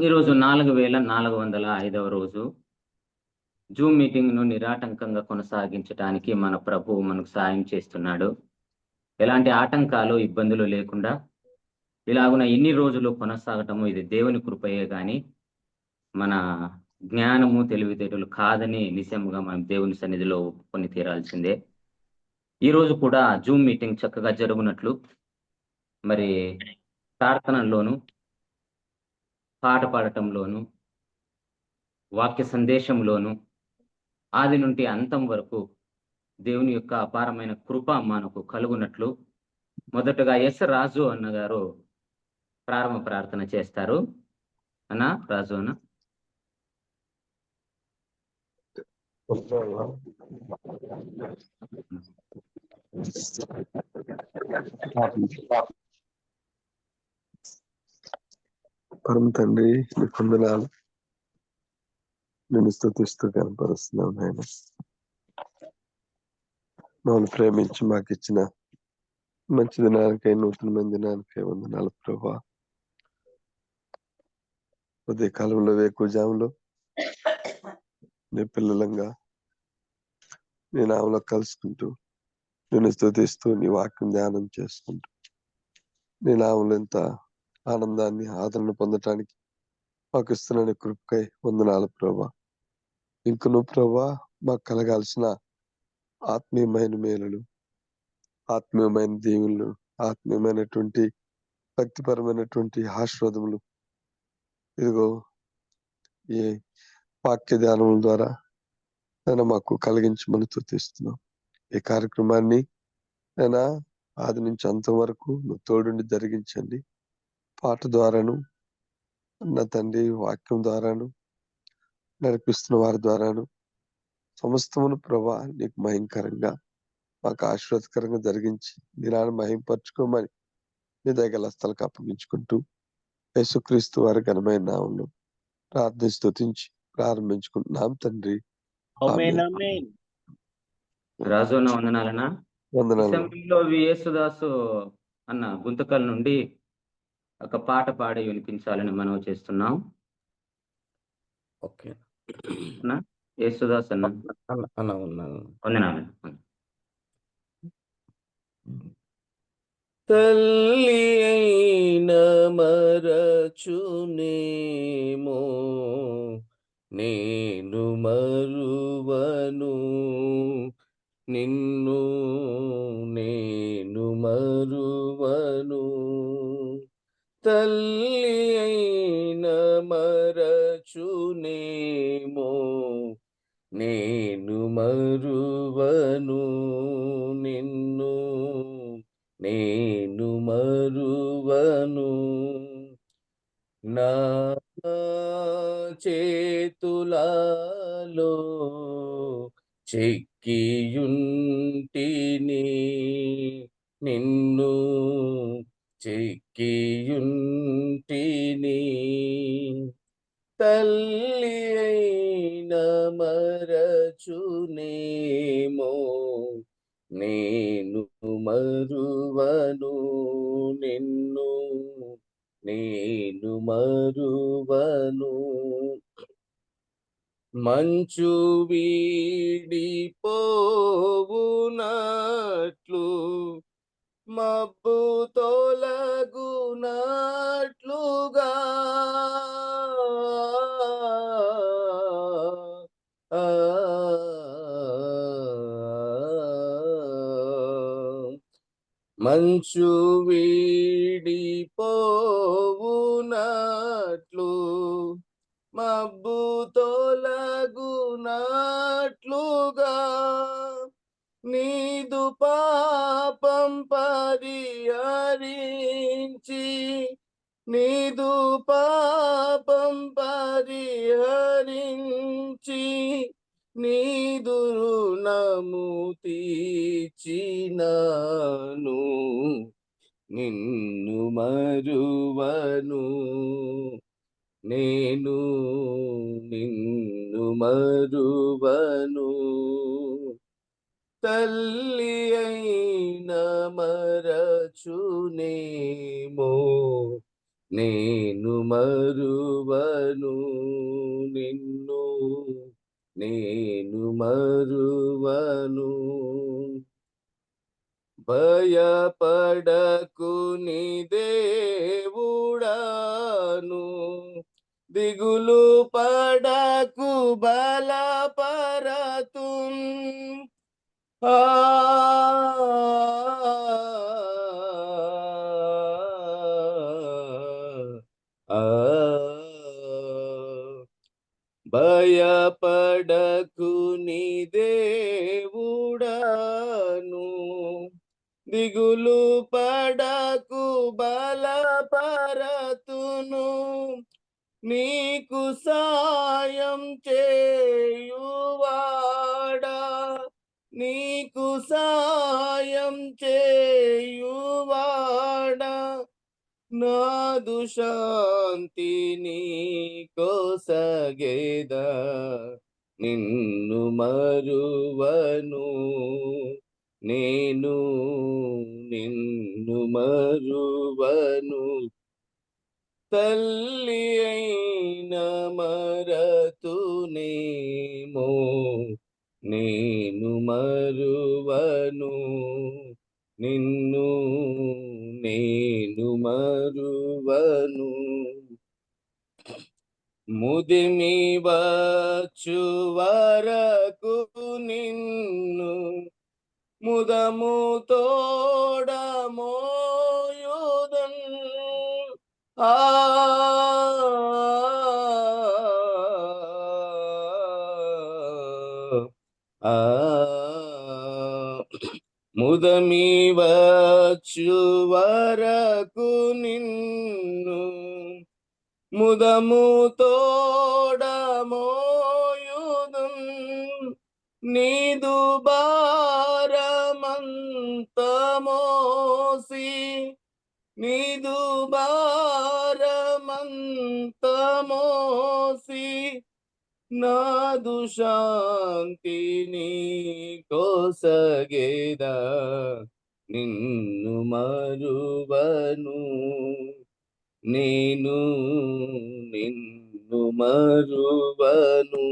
ఈరోజు 4405వ రోజు జూమ్ మీటింగ్ను నిరాటంకంగా కొనసాగించడానికి మన ప్రభువు మనకు సాయం చేస్తున్నాడు. ఎలాంటి ఆటంకాలు, ఇబ్బందులు లేకుండా ఇలాగున ఇన్ని రోజులు కొనసాగటము ఇది దేవుని కృపయే గాని మన జ్ఞానము, తెలివితేటలు కాదని నిజంగా మనం దేవుని సన్నిధిలో ఒప్పుకొని తీరాల్సిందే. ఈరోజు కూడా జూమ్ మీటింగ్ చక్కగా జరుగునట్లు మరి ప్రార్థనలోను, పాట పాడటంలోను, వాక్య సందేశంలోను ఆది నుండి అంతం వరకు దేవుని యొక్క అపారమైన కృప మనకు కలుగునట్లు మొదటగా ఎస్ రాజు అన్నగారు ప్రారంభ ప్రార్థన చేస్తారు. అన్నా రాజు అన్న. పరమ తండ్రి, నీ వందనాలు. నేను స్తుతిస్తూ కనపరుస్తున్నాను నాయన. మమ్మల్ని ప్రేమించి మాకు ఇచ్చిన మంచి దినానికై, నూతనమైన దినానికై వందనాలు ప్రభా. ఉదయ కాలంలో వేకువజాములో నీ పిల్లలంగా నీ నామలో కలుసుకుంటూ నేను స్తుతిస్తూ నీ వాక్యం ధ్యానం చేసుకుంటూ నీ నామలో ఎంత ఆనందాన్ని, ఆదరణ పొందటానికి మాకు ఇస్తున్న నీ కృపకై వందనాలు ప్రభా. ఇంకను ప్రభా మాకు కలగాల్సిన ఆత్మీయమైన మేలులు, ఆత్మీయమైన దీవులు, ఆత్మీయమైనటువంటి భక్తిపరమైనటువంటి ఆశీర్వాదములు ఇదిగో ఈ వాక్య ధ్యానం ద్వారా నేను మాకు కలిగించమని స్తుతిస్తున్నాం. ఈ కార్యక్రమాన్ని నేను ఆది నుంచి అంతం వరకు నువ్వు తోడుండి జరిగించండి. పాట ద్వారాను నా తండ్రి, వాక్యం ద్వారాను, నడిపిస్తున్న వారి ద్వారాను సమస్తమును ప్రభా నీకు మహింకరంగా, మాకు ఆశీర్వాదకరంగా జరిగించి దినాన్ని మహింపరచుకోమని నీ దగ్గర స్థలకు అప్పగించుకుంటూ యేసుక్రీస్తు వారి ఘనమైన నామములో ప్రార్థన స్తుతించి ప్రారంభించుకుంటున్నాం తండ్రి. రాజు అన్న వందనాలన్నా. ఈ వందనాలు. సమయంలో యేసుదాసు అన్న గుంతకల్ నుండి ఒక పాట పాడి వినిపించాలని మనం చేస్తున్నాం. ఓకే యేసుదాస్ అన్న వందనాలు. తల్లి అయిన మరచునేమో నేను మరువను నిన్ను, నేను మరువను. తల్లి అయిన మరచునేమో నేను మరువను నిన్ను, నేను మరువను. నా చేతులలో చెక్కియుంటిని నిన్ను, చెక్కియుంటిని. తల్లి అయిన మరచునేమో నేను మరువను నిన్ను, నేను మరువను. మంచు వీడిపోవునట్లు, మబ్బు తొలగునట్లుగా మంచు వీడిపోవునట్లు, మబ్బు తొలగునట్లుగా నీదు పాపం పరిహరించి, నీదు పాపం పరిహరించి నీదు రుణము తీర్చినాను, నిన్ను మరువను నేను, నిన్ను మరువను. తల్లి అయిన మరచునేమో నేను మరువను నిన్ను, నేను మరువను. భయపడకు నీ దేవుడాను, దిగులు పడకు బలపరతున్. ఆ ఆ భయపడకు నీ దేవుడాను, దిగులు పడకు బలపరతును. నీకు సాయం చేయువాడా, నీకు సాయం చేయువాడా, నాదు శాంతిని కొసగేదా. నిన్ను మరువను నేను, నిన్ను మరువను. తల్లి అయిన మరతునేమో, నేను మరువను నిన్ను, నేను మరువను. ముదిమి వచ్చు వరకు నిన్ను ముదము తోడమోయుదన్. ఆ ఆ ముదమి వచ్చు వరకు నిన్ను ముదము తోడమోయుదున్. నీదు భారమంత మోసి, నీదు భారమంత మోసి, నాదు శాంతిని కొసగేదా. నిన్ను మరువను నేను, నిన్ను మరువను.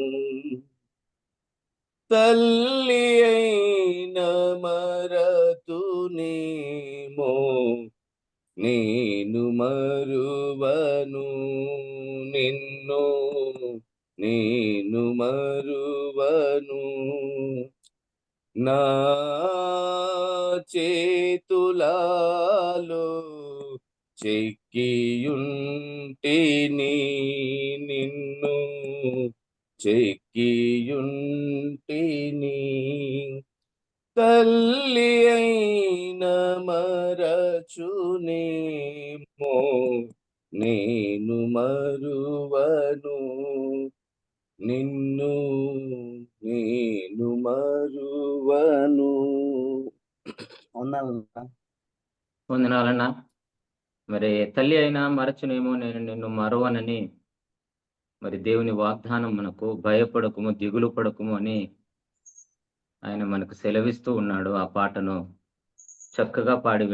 తల్లి అయిన మరతునేమో, నేను మరువను నిన్ను, నేను మరువను. నా చేతులాలో చెక్కియుంటిని నిన్ను, చెక్కియుంటిని. తల్లి అయిన మరచునేమో, నేను మరువను నిన్ను, నేను మరువను. వందనాలన్నా. మరి తల్లి అయినా మరచునేమో, నేను నిన్ను మరువనని మరి దేవుని వాగ్దానం మనకు. భయపడకుము, దిగులు పడకుము అని ఆయన మనకు సెలవిస్తూ ఉన్నాడు. ఆ పాటను చక్కగా పాడి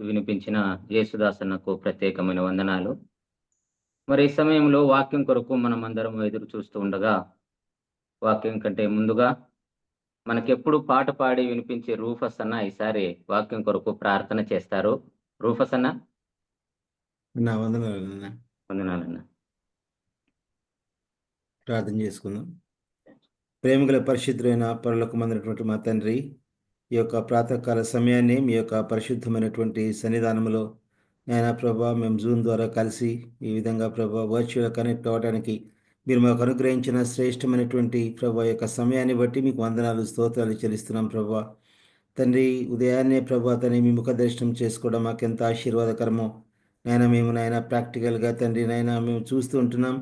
వినిపించిన యేసుదాసన్నకు ప్రత్యేకమైన వందనాలు. మరి ఈ సమయంలో వాక్యం కొరకు మనం అందరం ఎదురు చూస్తూ ఉండగా, వాక్యం కంటే ముందుగా మనకెప్పుడు పాట పాడి వినిపించే రూఫస్ అన్న ఈసారి వాక్యం కొరకు ప్రార్థన చేస్తారు. రూఫస్ అన్న. వందనాలన్నా. ప్రార్థన చేసుకుందాం. ప్రేమగల పరిశుద్ధులైన పరలోకమందునటువంటి మా తండ్రి, ఈ యొక్క ప్రాతకాల సమయాన్ని మీ యొక్క పరిశుద్ధమైనటువంటి సన్నిధానంలో నాయనా ప్రభా, మేము జూమ్ ద్వారా కలిసి ఈ విధంగా ప్రభా వర్చువల్ కనెక్ట్ అవ్వడానికి మీరు మాకు అనుగ్రహించిన శ్రేష్టమైనటువంటి ప్రభా యొక్క సమయాన్ని బట్టి మీకు వందనాలు, స్తోత్రాలు చెల్లిస్తున్నాం ప్రభా. తండ్రి, ఉదయాన్నే ప్రభా తండ్రి మీ ముఖ దర్శనం చేసుకోవడం మాకెంత ఆశీర్వాదకరమో నాయన. మేము నాయన ప్రాక్టికల్గా తండ్రి నాయన మేము చూస్తూ ఉంటున్నాం.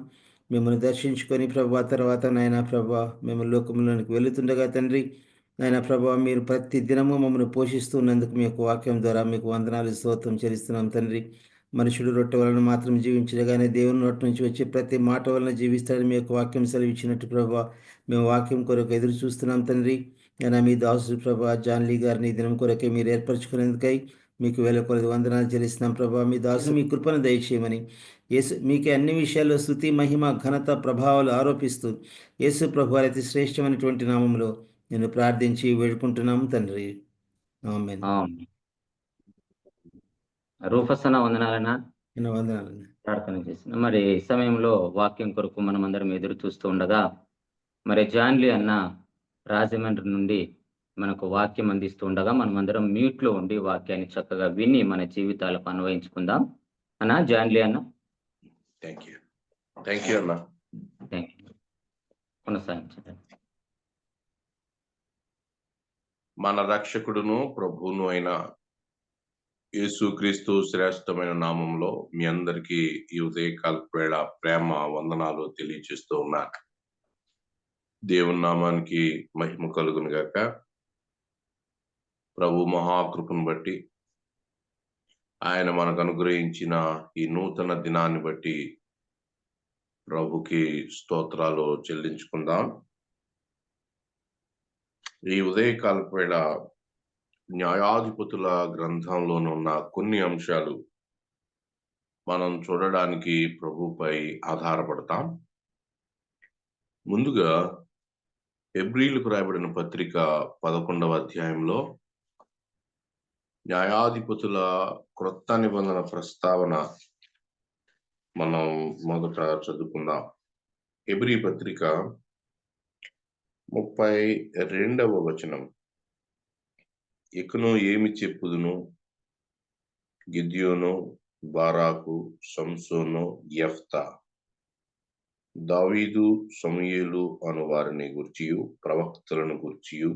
మిమ్మల్ని దర్శించుకొని ప్రభా తర్వాత నాయన ప్రభా మేము లోకంలోనికి వెళుతుండగా తండ్రి నాయన ప్రభా మీరు ప్రతి దినము మమ్మల్ని పోషిస్తున్నందుకు మీ యొక్క వాక్యం ద్వారా మీకు వందనాలు, స్తోత్రం చెల్లిస్తున్నాం తండ్రి. మనుషుడు రొట్టె వలన మాత్రం జీవించగానే దేవుని నోటి నుంచి వచ్చే ప్రతి మాట వలన జీవిస్తాడని మీ యొక్క వాక్యం సెలవిచ్చినట్టు ప్రభా మేము వాక్యం కొరకు ఎదురు చూస్తున్నాం తండ్రి. నేను మీ దాసు ప్రభా జాన్లీ గారిని దినం కొరకే మీరు ఏర్పరచుకునేందుకై మీకు వేల కొలది వందనాలు చెల్లిస్తున్నాం ప్రభా. మీ దాసు మీ కృపను దయచేయమని మీకే అన్ని విషయాల్లో స్తుతి, మహిమ, ఘనత, ప్రభావాలు ఆరోపిస్తూ యేసు ప్రభు వారి అతి శ్రేష్టమైనటువంటి నామంలో నేను ప్రార్థించి వేడుకుంటున్నాము తండ్రి. ఆమేన్. రూఫస్ అన్న వందనాలన్నా, ఎన్నో వందనాలు. ప్రార్థన చేసిన మరి ఈ సమయంలో వాక్యం కొరకు మనం అందరం ఎదురు చూస్తూ ఉండగా మరి జాన్లీ అన్న రాజమండ్రి నుండి మనకు వాక్యం అందిస్తూ ఉండగా మనం అందరం మ్యూట్ లో ఉండి వాక్యాన్ని చక్కగా విని మన జీవితాలకు అన్వయించుకుందాం. అన్న జాన్లీ అన్న, థ్యాంక్ యూ అన్న. Thank you. కొనసాగించండి. మన రక్షకుడును ప్రభువును అయిన యేసుక్రీస్తు శ్రేష్టమైన నామంలో మీ అందరికీ ఈ ఉదయకాల వేళ ప్రేమ వందనాలు తెలియజేస్తూ ఉన్నాను. దేవుని నామానికి మహిమ కలుగును గాక. ప్రభు మహాకృపను బట్టి, ఆయన మనకు అనుగ్రహించిన ఈ నూతన దినాన్ని బట్టి ప్రభుకి స్తోత్రాలు చెల్లించుకుందాం. ఈ ఉదయకాల వేళ న్యాయాధిపతుల గ్రంథంలోనున్న కొన్ని అంశాలు మనం చూడడానికి ప్రభుపై ఆధారపడతాం. ముందుగా హెబ్రీలకు రాయబడిన పత్రిక 11వ అధ్యాయంలో న్యాయాధిపతుల క్రొత్త నిబంధన ప్రస్తావన మనం మొదట చదువుకుందాం. హెబ్రీ పత్రిక 32వ వచనం. ఇకను ఏమి చెప్పుదును, గిద్యోను, బారాకు, సంసోను, యెఫ్తా, దావీదు, సమూయేలు అను వారిని గూర్చియు ప్రవక్తలను గూర్చియు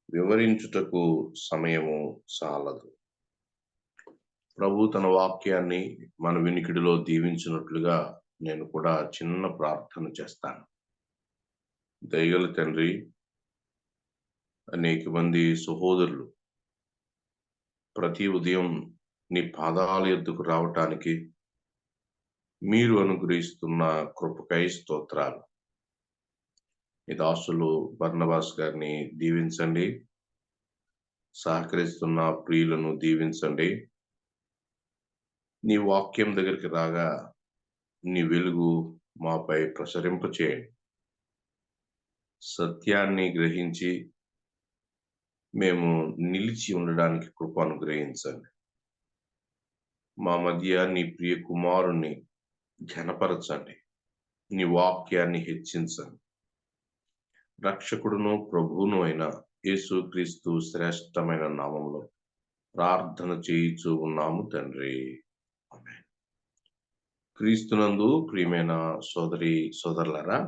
వివరించుటకు సమయము చాలదు. ప్రభు తన వాక్యాన్ని మన వినికిడిలో దీవించినట్లుగా నేను కూడా చిన్న ప్రార్థన చేస్తాను. దయగల తండ్రి, అనేక మంది సహోదరులు ప్రతి ఉదయం నీ పాదాల యొద్దకు రావటానికి మీరు అనుగ్రహిస్తున్న కృపకై స్తోత్రాలు. ఈ దాసులు బర్నబాస్ గారిని దీవించండి, సహకరిస్తున్న ప్రియులను దీవించండి. నీ వాక్యం దగ్గరికి రాగా నీ వెలుగు మాపై ప్రసరింపచేయండి. సత్యాన్ని గ్రహించి మేము నిలిచి ఉండడానికి కృప అనుగ్రహించండి. మా మధ్య నీ ప్రియ కుమారుణ్ణి ఘనపరచండి, నీ వాక్యాన్ని హెచ్చించండి. రక్షకుడును ప్రభువును అయిన యేసుక్రీస్తు శ్రేష్టమైన నామంలో ప్రార్థన చేయిచూ ఉన్నాము తండ్రి. ఆమేన్. క్రీస్తునందు ప్రియమైన సోదరి సోదరులారా,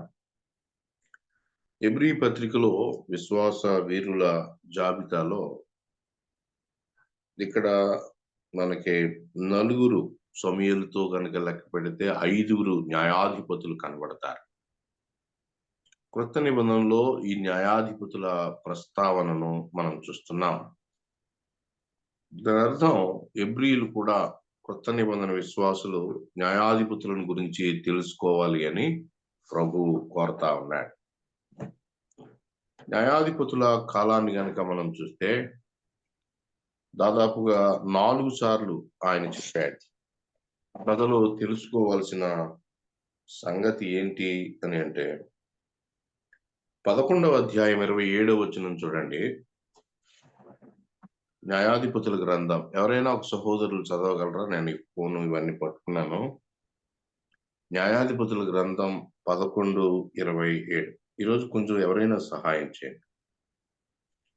హెబ్రీ పత్రికలో విశ్వాస వీరుల జాబితాలో ఇక్కడ మనకి 4 సమూయేలుతో కనుక లెక్క పెడితే 5 న్యాయాధిపతులు కనబడతారు. క్రొత్త నిబంధనలో ఈ న్యాయాధిపతుల ప్రస్తావనను మనం చూస్తున్నాం. దాని అర్థం హెబ్రీయులు కూడా క్రొత్త నిబంధన విశ్వాసులు న్యాయాధిపతులను గురించి తెలుసుకోవాలి అని ప్రభు కోరుతా ఉన్నాడు. న్యాయాధిపతుల కాలాన్ని గనక మనం చూస్తే దాదాపుగా 4 సార్లు ఆయన చెప్పాడు. ప్రజలు తెలుసుకోవాల్సిన సంగతి ఏంటి అని అంటే 11వ అధ్యాయం 27వ వచనం చూడండి. న్యాయాధిపతుల గ్రంథం ఎవరైనా ఒక సహోదరులు చదవగలరా? నేను ఈ ఫోను ఇవన్నీ పట్టుకున్నాను. న్యాయాధిపతుల గ్రంథం 11:27. ఈరోజు కొంచెం ఎవరైనా సహాయం చేయండి.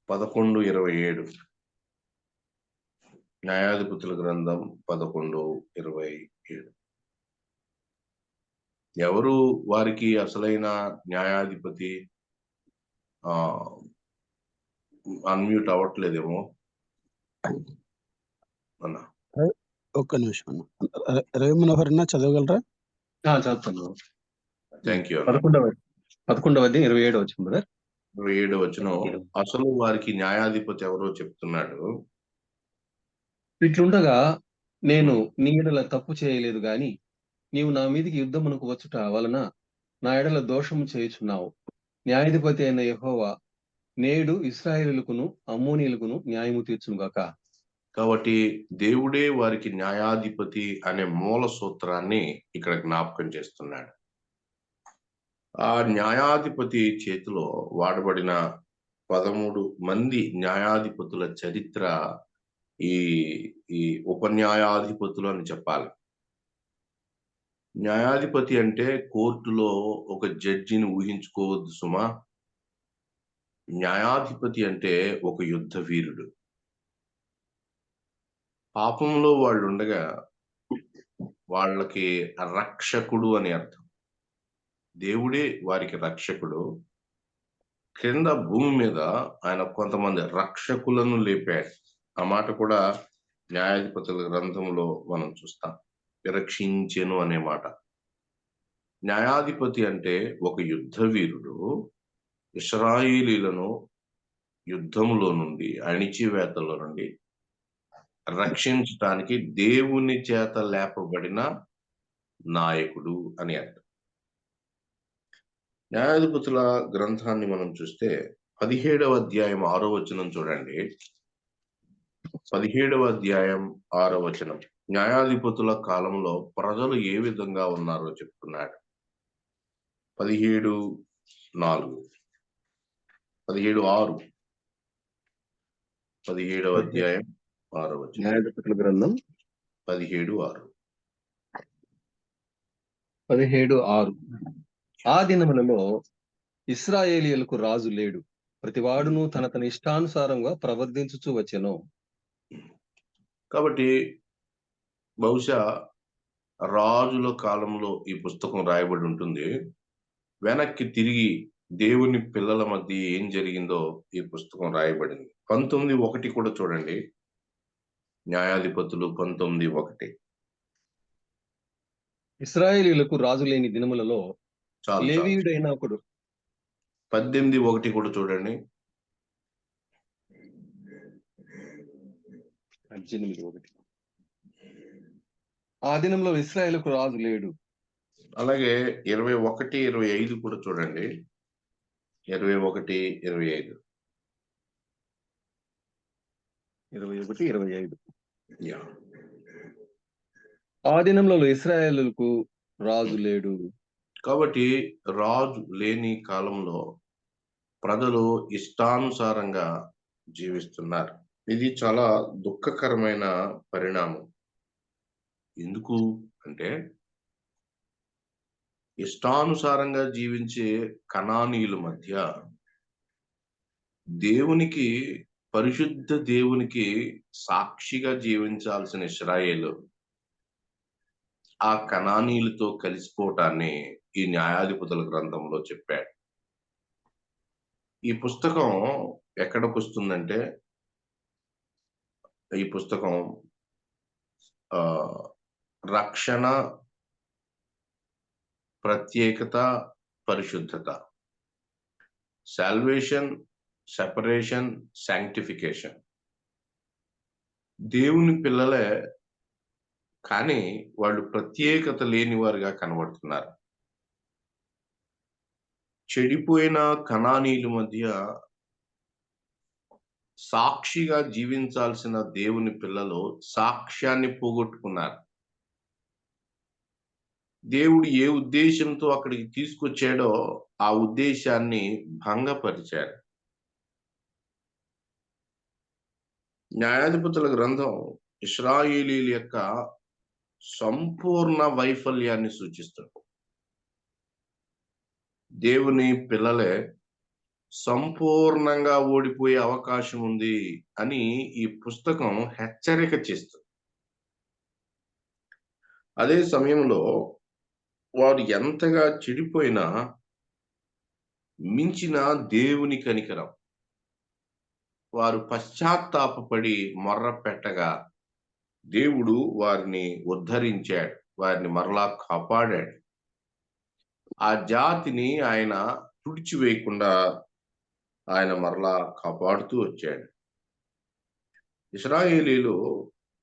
11:27. న్యాయాధిపతుల గ్రంథం 11:27. ఎవరు వారికి అసలైన న్యాయాధిపతి? అన్మ్యూట్ అవ్వట్లేదేమో అన్న. ఒక్క నిమిషం అన్న. రవి మనోహర్ అన్న చదవగలరా? చదువుతాను. Thank you. 11వ అధ్యాయం 27వ వచనం బ్రదర్. 27వ వచనం. అసలు వారికి న్యాయాధిపతి ఎవరో చెప్తున్నాడు. ఇట్లుండగా నేను నీ ఎడల తప్పు చేయలేదు గాని నీవు నా మీదికి యుద్ధమునకు వచ్చుట వలన నా ఎడల దోషము చేయుచున్నావు. న్యాయాధిపతి అయిన యెహోవా నేడు ఇశ్రాయేలుకును అమ్మోనీయులకును న్యాయము తీర్చునుగాక. కాబట్టి దేవుడే వారికి న్యాయాధిపతి అనే మూల సూత్రాన్ని ఇక్కడ జ్ఞాపకం చేస్తున్నాడు. ఆ న్యాయాధిపతి చేతిలో వాడబడిన 13 మంది న్యాయాధిపతుల చరిత్ర ఈ ఈ ఉపన్యాయాధిపతులు అని చెప్పాలి. న్యాయాధిపతి అంటే కోర్టులో ఒక జడ్జిని ఊహించుకోవద్దు సుమా. న్యాయాధిపతి అంటే ఒక యుద్ధ వీరుడు. పాపంలో వాళ్ళు ఉండగా వాళ్ళకి రక్షకుడు అని అర్థం. దేవుడే వారికి రక్షకుడు. క్రింద భూమి మీద ఆయన కొంతమంది రక్షకులను లేపాడు. ఆ మాట కూడా న్యాయాధిపతుల గ్రంథంలో మనం చూస్తాం. విరక్షించెను అనే మాట. న్యాయాధిపతి అంటే ఒక యుద్ధ వీరుడు ఇశ్రాయేలీలను యుద్ధములో నుండి, అణిచివేతలో నుండి రక్షించటానికి దేవుని చేత లేపబడిన నాయకుడు అని అర్థం. న్యాయాధిపతుల గ్రంథాన్ని మనం చూస్తే 17వ అధ్యాయం 6వ వచనం చూడండి. 17వ అధ్యాయం 6వ వచనం. న్యాయాధిపతుల కాలంలో ప్రజలు ఏ విధంగా ఉన్నారో చెప్తున్నాడు. 17:4 17:6 17వ అధ్యాయం 6వ వచనం. న్యాయాధిపతుల గ్రంథం 17:6. 17:6. ఆ దినములలో ఇశ్రాయేలీయులకు రాజు లేడు, ప్రతివాడును తన ఇష్టానుసారంగా ప్రవర్తించుచూ వచ్చెను. కాబట్టి బహుశా రాజుల కాలంలో ఈ పుస్తకం రాయబడి ఉంటుంది. వెనక్కి తిరిగి దేవుని పిల్లల మధ్య ఏం జరిగిందో ఈ పుస్తకం రాయబడింది. 19:1 కూడా చూడండి. న్యాయాధిపతులు 19:1. ఇశ్రాయేలీయులకు రాజు లేని దినములలో చాలు చాలు. లేవీయుడైన ఒకడు 18:1 కూడా చూడండి. 18:1. ఆ దినంలో ఇశ్రాయేలుకు రాజు లేడు. అలాగే 21, 25 కూడా చూడండి. 21, 25. 21, 25. యా. ఆ దినంలో ఇశ్రాయేలుకు రాజు లేడు. కాబట్టి రాజు లేని కాలంలో ప్రజలు ఇష్టానుసారంగా జీవిస్తున్నారు. ఇది చాలా దుఃఖకరమైన పరిణామం. ఎందుకు అంటే ఇష్టానుసారంగా జీవించే కనానీయుల మధ్య దేవునికి, పరిశుద్ధ దేవునికి సాక్షిగా జీవించాల్సిన ఇశ్రాయేలు ఆ కనానీయులతో కలిసిపోవటాన్ని ఈ న్యాయాధిపతుల గ్రంథంలో చెప్పాడు. ఈ పుస్తకం ఎక్కడికి వస్తుందంటే, ఈ పుస్తకం రక్షణ, ప్రత్యేకత, పరిశుద్ధత, సాల్వేషన్, సెపరేషన్, శాంక్టిఫికేషన్. దేవుని పిల్లలే కానీ వాళ్ళు ప్రత్యేకత లేని వారుగా కనబడుతున్నారు. చెడిపోయిన కనానీయుల మధ్య సాక్షిగా జీవించాల్సిన దేవుని పిల్లలు సాక్ష్యాన్ని పోగొట్టుకున్నారు. దేవుడు ఏ ఉద్దేశంతో అక్కడికి తీసుకొచ్చాడో ఆ ఉద్దేశాన్ని భంగపరిచారు. న్యాయాధిపతుల గ్రంథం ఇశ్రాయేలీయుల యొక్క సంపూర్ణ వైఫల్యాన్ని సూచిస్తుంది. దేవుని పిల్లలే సంపూర్ణంగా ఓడిపోయే అవకాశం ఉంది అని ఈ పుస్తకం హెచ్చరిక చేస్తుంది. అదే సమయంలో వారు ఎంతగా చెడిపోయినా మించిన దేవుని కనికరం. వారు పశ్చాత్తాపపడి మొర్ర పెట్టగా దేవుడు వారిని ఉద్ధరించాడు, వారిని మరలా కాపాడాడు. ఆ జాతిని ఆయన తుడిచివేయకుండా ఆయన మరలా కాపాడుతూ వచ్చాడు. ఇశ్రాయేలీలు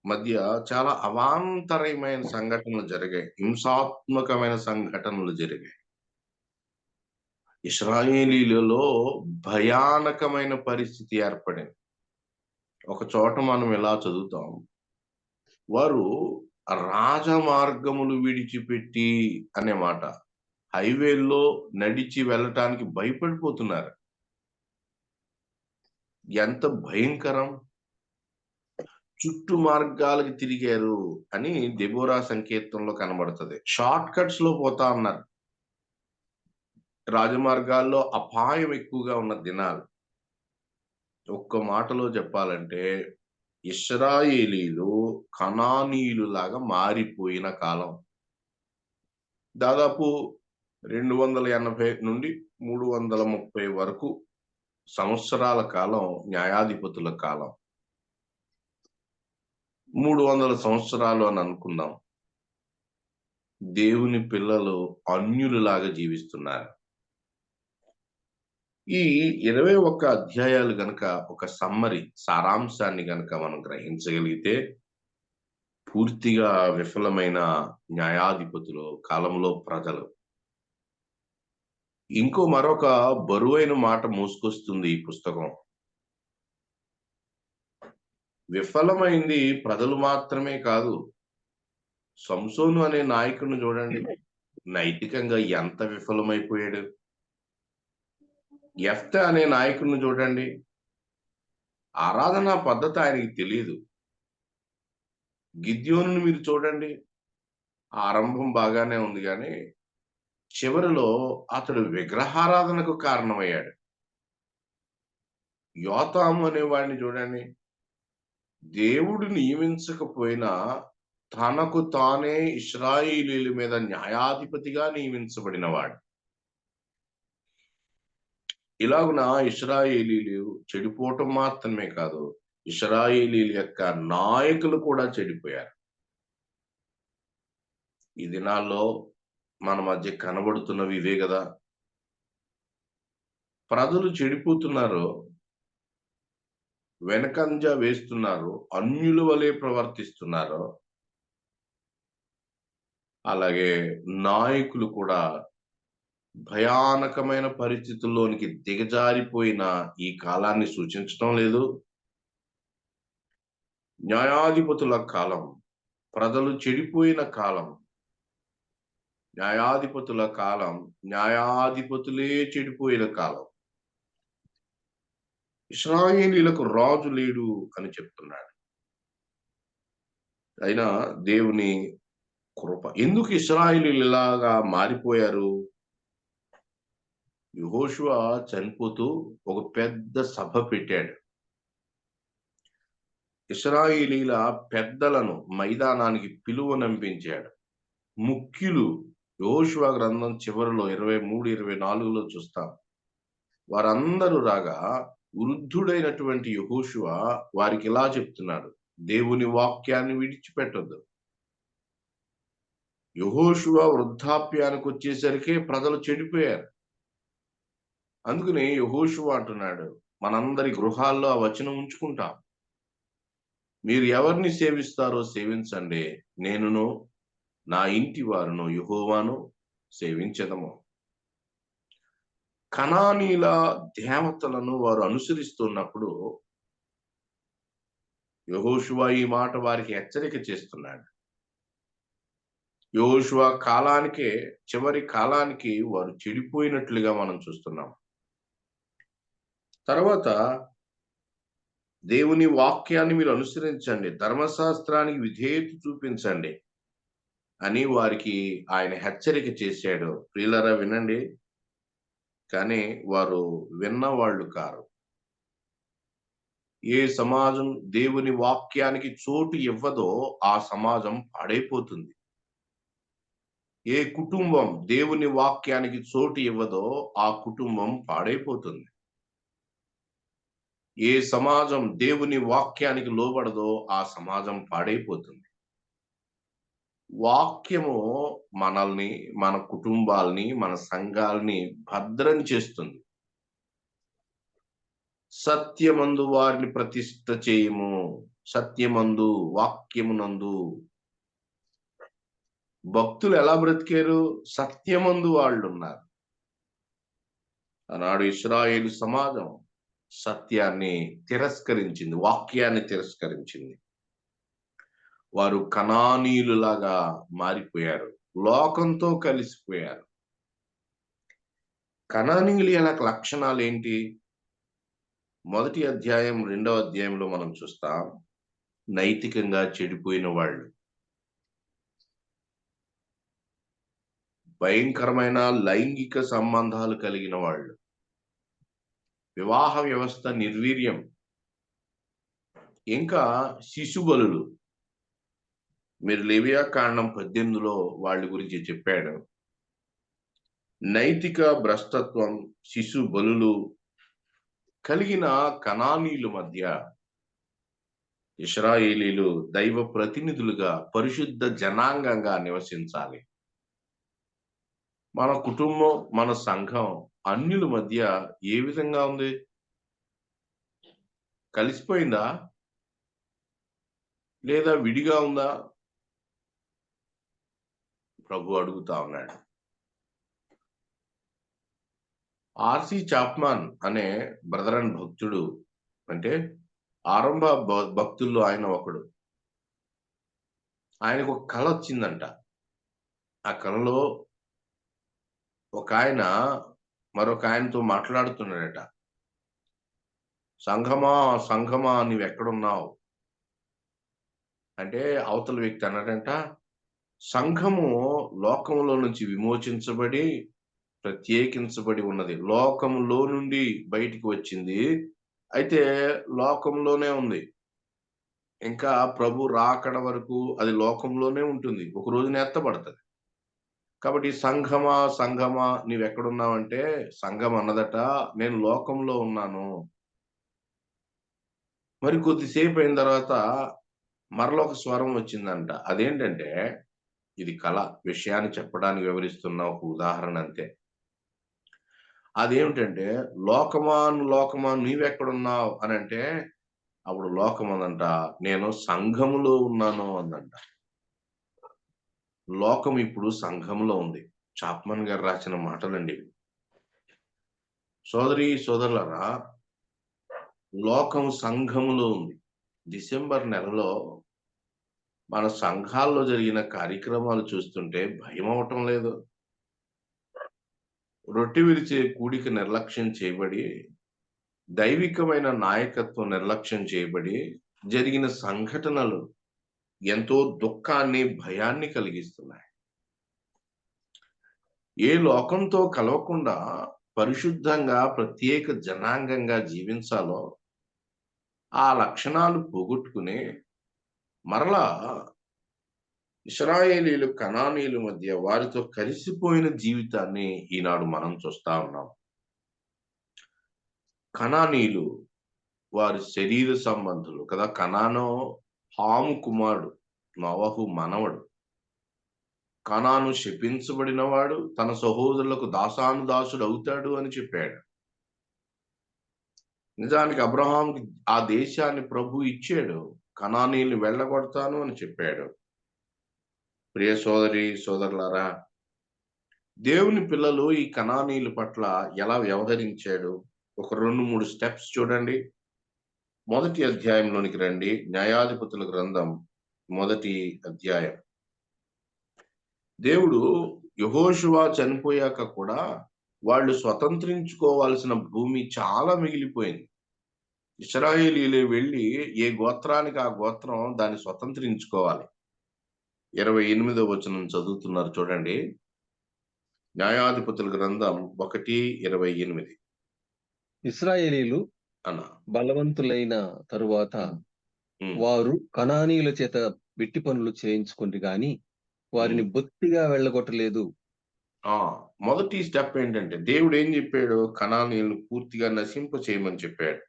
మధ్య చాలా అవాంతరమైన సంఘటనలు జరిగాయి, హింసాత్మకమైన సంఘటనలు జరిగాయి. ఇశ్రాయేలీలలో భయానకమైన పరిస్థితి ఏర్పడింది. ఒక చోట మనం ఇలా చదువుతాం, వారు రాజమార్గములు విడిచిపెట్టి అనే మాట, హైవేల్లో నడిచి వెళ్ళటానికి భయపడిపోతున్నారు. ఎంత భయంకరం! చుట్టూ మార్గాలకు తిరిగారు అని దెబోరా సంకీర్తనలో కనబడుతుంది. షార్ట్ కట్స్ లో పోతా ఉన్నారు. రాజమార్గాల్లో అపాయం ఎక్కువగా ఉన్న దినాలు. ఒక్క మాటలో చెప్పాలంటే ఇశ్రాయేలీలు కనానీయులులాగా మారిపోయిన కాలం. దాదాపు 280 నుండి 330 వరకు సంవత్సరాల కాలం న్యాయాధిపతుల కాలం. 300 సంవత్సరాలు అని అనుకుందాం. దేవుని పిల్లలు అన్యులలాగా జీవిస్తున్నారు. ఈ 21 అధ్యాయాలు గనక ఒక సమ్మరి, సారాంశాన్ని గనక మనం గ్రహించగలిగితే, పూర్తిగా విఫలమైన న్యాయాధిపతులు కాలంలో ప్రజలు. మరొక బరువైన మాట మోసుకొస్తుంది ఈ పుస్తకం. విఫలమైంది ప్రజలు మాత్రమే కాదు. సంసోను అనే నాయకుడిని చూడండి, నైతికంగా ఎంత విఫలమైపోయాడు. యెఫ్తా అనే నాయకుడిని చూడండి, ఆరాధనా పద్ధతి ఆయనకి తెలియదు. గిద్యోనుని మీరు చూడండి, ఆరంభం బాగానే ఉంది కానీ చివరిలో అతడు విగ్రహారాధనకు కారణమయ్యాడు. యోతాము అనేవాడిని చూడండి, దేవుడు నియమించకపోయినా తనకు తానే ఇశ్రాయేలీయుల మీద న్యాయాధిపతిగా నియమించబడినవాడు. ఇలాగున ఇశ్రాయేలీయులు చెడిపోవటం మాత్రమే కాదు, ఇశ్రాయేలీయుల యొక్క నాయకులు కూడా చెడిపోయారు. ఈ దినాల్లో మన మధ్య కనబడుతున్నవి ఇవే కదా. ప్రజలు చెడిపోతున్నారు, వెనకంజ వేస్తున్నారు, అన్యుల వలె ప్రవర్తిస్తున్నారు. అలాగే నాయకులు కూడా భయానకమైన పరిస్థితుల్లోనికి దిగజారిపోయిన ఈ కాలాన్ని సూచించడం లేదు. న్యాయాధిపతుల కాలం, ప్రజలు చెడిపోయిన కాలం. న్యాయాధిపతుల కాలం, న్యాయాధిపతులే చెడిపోయిన కాలం. ఇశ్రాయేలీయులకు రాజు లేడు అని చెప్తున్నాడు. అయినా దేవుని కృప. ఎందుకు ఇశ్రాయేలీయులు ఇలాగా మారిపోయారు? యెహోషువ చనిపోతూ ఒక పెద్ద సభ పెట్టాడు. ఇశ్రాయేలీయుల పెద్దలను మైదానానికి పిలువనంపించాడు. ముఖ్యులు యెహోషువ గ్రంథం చివరిలో 23, 24లో చూస్తాం. వారందరూ రాగా వృద్ధుడైనటువంటి యెహోషువ వారికి ఇలా చెప్తున్నాడు, దేవుని వాక్యాన్ని విడిచిపెట్టొద్దు. యెహోషువ వృద్ధాప్యానికి వచ్చేసరికి ప్రజలు చెడిపోయారు. అందుకని యెహోషువ అంటున్నాడు, మనందరి గృహాల్లో ఆ వచనం ఉంచుకుంటాం. మీరు ఎవరిని సేవిస్తారో సేవించండి, నేనును నా ఇంటి వారును యెహోవాను సేవించెదము. కనానీల దేవతలను వారు అనుసరిస్తున్నప్పుడు యెహోషువ ఈ మాట వారికి హెచ్చరిక చేస్తున్నాడు. యెహోషువ కాలానికే, చివరి కాలానికి వారు చెడిపోయినట్లుగా మనం చూస్తున్నాం. తర్వాత దేవుని వాక్యాన్ని మీరు అనుసరించండి, ధర్మశాస్త్రానికి విధేయత చూపించండి అని వారికి ఆయన హెచ్చరిక చేశాడు. ప్రియులారా వినండి, కానీ వారు విన్నవాళ్ళు కారు. ఏ సమాజం దేవుని వాక్యానికి చోటు ఇవ్వదో ఆ సమాజం పాడైపోతుంది. ఏ కుటుంబం దేవుని వాక్యానికి చోటు ఇవ్వదో ఆ కుటుంబం పాడైపోతుంది. ఏ సమాజం దేవుని వాక్యానికి లోబడదో ఆ సమాజం పాడైపోతుంది. వాక్యము మనల్ని, మన కుటుంబాల్ని, మన సంఘాల్ని భద్రం చేస్తుంది. సత్యమందు వారిని ప్రతిష్ఠ చేయము. సత్యమందు, వాక్యమునందు. భక్తులు ఎలా బ్రతికారు? సత్యమందు వాళ్ళు ఉన్నారు. ఆనాడు ఇశ్రాయేలు సమాజం సత్యాన్ని తిరస్కరించింది, వాక్యాన్ని తిరస్కరించింది. వారు కనానీయులులాగా మారిపోయారు, లోకంతో కలిసిపోయారు. కనానీయుల యొక్క లక్షణాలు ఏంటి? మొదటి అధ్యాయం 2వ అధ్యాయంలో మనం చూస్తాం. నైతికంగా చెడిపోయిన వాళ్ళు, భయంకరమైన లైంగిక సంబంధాలు కలిగిన వాళ్ళు, వివాహ వ్యవస్థ నిర్వీర్యం, ఇంకా శిశుబలులు. మీరు లేవియా కాండం 18లో వాళ్ళ గురించి చెప్పాడు. నైతిక భ్రష్టత్వం, శిశు బలులు కలిగిన కనానీయుల మధ్య ఇశ్రాయేలీలు దైవ ప్రతినిధులుగా, పరిశుద్ధ జనాంగంగా నివసించాలి. మన కుటుంబం, మన సంఘం అన్యుల మధ్య ఏ విధంగా ఉంది? కలిసిపోయిందా లేదా విడిగా ఉందా? ప్రభు అడుగుతా ఉన్నాడు. ఆర్సి చాప్మాన్ అనే బ్రదర్ అండ్ భక్తుడు, అంటే ఆరంభ భక్తుల్లో ఆయన ఒకడు. ఆయనకు ఒక కళ వచ్చిందంట. ఆ కళలో ఒక ఆయన మరొక ఆయనతో మాట్లాడుతున్నాడట. సంఘమా సంఘమా నీవెక్కడున్నావు అంటే, అవతల వ్యక్తి అన్నాడంట, సంఘము లోకములో నుంచి విమోచించబడి ప్రత్యేకించబడి ఉన్నది, లోకములో నుండి బయటికి వచ్చింది, అయితే లోకంలోనే ఉంది, ఇంకా ప్రభు రాకడ వరకు అది లోకంలోనే ఉంటుంది, ఒక రోజున ఎత్తబడుతుంది. కాబట్టి సంఘమా సంఘమా నీవెక్కడున్నావంటే, సంఘం అన్నదట, నేను లోకంలో ఉన్నాను. మరి కొద్దిసేపు అయిన తర్వాత మరలా ఒక స్వరం వచ్చిందంట. అదేంటంటే, ఇది కళ, విషయాన్ని చెప్పడానికి వివరిస్తున్న ఒక ఉదాహరణ అంతే. అదేమిటంటే, లోకమా నీవెక్కడున్నావు అని అంటే, అప్పుడు లోకం అందంట, నేను సంఘములో ఉన్నాను అందంట. లోకం ఇప్పుడు సంఘంలో ఉంది. చాప్మన్ గారు రాసిన మాటలండి. సోదరి సోదరులారా, లోకం సంఘములో ఉంది. డిసెంబర్ నెలలో మన సంఘాల్లో జరిగిన కార్యక్రమాలు చూస్తుంటే భయం అవటం లేదు. రొట్టె విరిచే కూడిక నిర్లక్ష్యం చేయబడి, దైవికమైన నాయకత్వం నిర్లక్ష్యం చేయబడి జరిగిన సంఘటనలు ఎంతో దుఃఖాన్ని, భయాన్ని కలిగిస్తున్నాయి. ఏ లోకంతో కలవకుండా పరిశుద్ధంగా ప్రత్యేక జనాంగంగా జీవించాలో ఆ లక్షణాలు పోగొట్టుకుని మరలా ఇశ్రాయేలీలు కనానీయుల మధ్య వారితో కలిసిపోయిన జీవితాన్ని ఈనాడు మనం చూస్తా ఉన్నాం. కనానీయులు వారి శరీర సంబంధులు కదా. కనాను హాము కుమారుడు, నోవహు మనవడు. కనాను శపించబడినవాడు, తన సహోదరులకు దాసానుదాసుడు అవుతాడు అని చెప్పాడు. నిజానికి అబ్రహాంకి ఆ దేశాన్ని ప్రభు ఇచ్చాడు, కనానీయుల్ని వెళ్ళగొడతాను అని చెప్పాడు. ప్రియ సోదరి సోదరులారా, దేవుని పిల్లలు ఈ కనానీయుల పట్ల ఎలా వ్యవహరించాడు? ఒక 2-3 స్టెప్స్ చూడండి. మొదటి అధ్యాయంలోనికి రండి. న్యాయాధిపతుల గ్రంథం 1వ అధ్యాయం. దేవుడు యెహోషువ చనిపోయాక కూడా వాళ్ళు స్వతంత్రించుకోవాల్సిన భూమి చాలా మిగిలిపోయింది. ఇశ్రాయేలీలే వెళ్ళి ఏ గోత్రానికి ఆ గోత్రం దాన్ని స్వతంత్రించుకోవాలి. 28వ వచనం చదువుతున్నారు చూడండి. న్యాయాధిపతుల గ్రంథం 1:28 ఇశ్రాయేలీలు అన్న. బలవంతులైన తరువాత వారు కనానీయుల చేత వెట్టి పనులు చేయించుకుంది గాని వారిని బొత్తిగా వెళ్ళగొట్టలేదు. మొదటి స్టెప్ ఏంటంటే, దేవుడు ఏం చెప్పాడు? కనానీయులను పూర్తిగా నశింప చేయమని చెప్పాడు.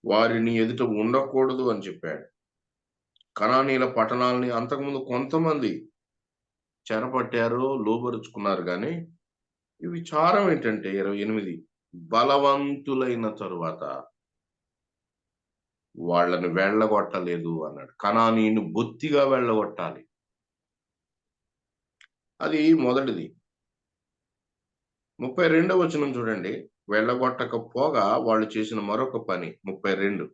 వారిని ఎదుట ఉండకూడదు అని చెప్పాడు. కనానీయుల పట్టణాలని అంతకుముందు కొంతమంది చెరపట్టారు, లోబరుచుకున్నారు. కానీ ఈ విచారం ఏంటంటే 28, బలవంతులైన తరువాత వాళ్ళని వెళ్ళగొట్టలేదు అన్నాడు. కనానీయుని బొత్తిగా వెళ్ళగొట్టాలి. అది మొదటిది. 32వ వచనం చూడండి. వెళ్ళగొట్టకపోగా వాళ్ళు చేసిన మరొక పని 32.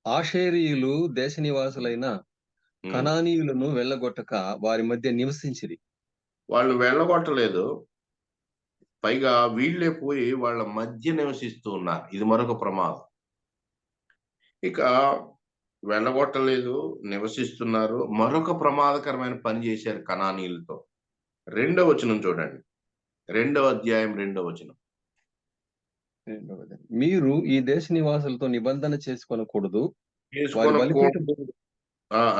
ఆషేరీయులు దేశ నివాసులైన కనానీయులను వెళ్ళగొట్టక వారి మధ్య నివసించిరి. వాళ్ళు వెళ్ళగొట్టలేదు, పైగా వీళ్ళే పోయి వాళ్ళ మధ్య నివసిస్తూ ఉన్నారు. ఇది మరొక ప్రమాదం. ఇక వెళ్ళగొట్టలేదు, నివసిస్తున్నారు. మరొక ప్రమాదకరమైన పని చేశారు కనానీయులతో. 2వ వచనం చూడండి. 2వ అధ్యాయం 2వ వచనం. మీరు ఈ దేశ నివాసులతో నిబంధన చేసుకొనకూడదు. వారి బలిపీఠం చేసుకోనకూడదు.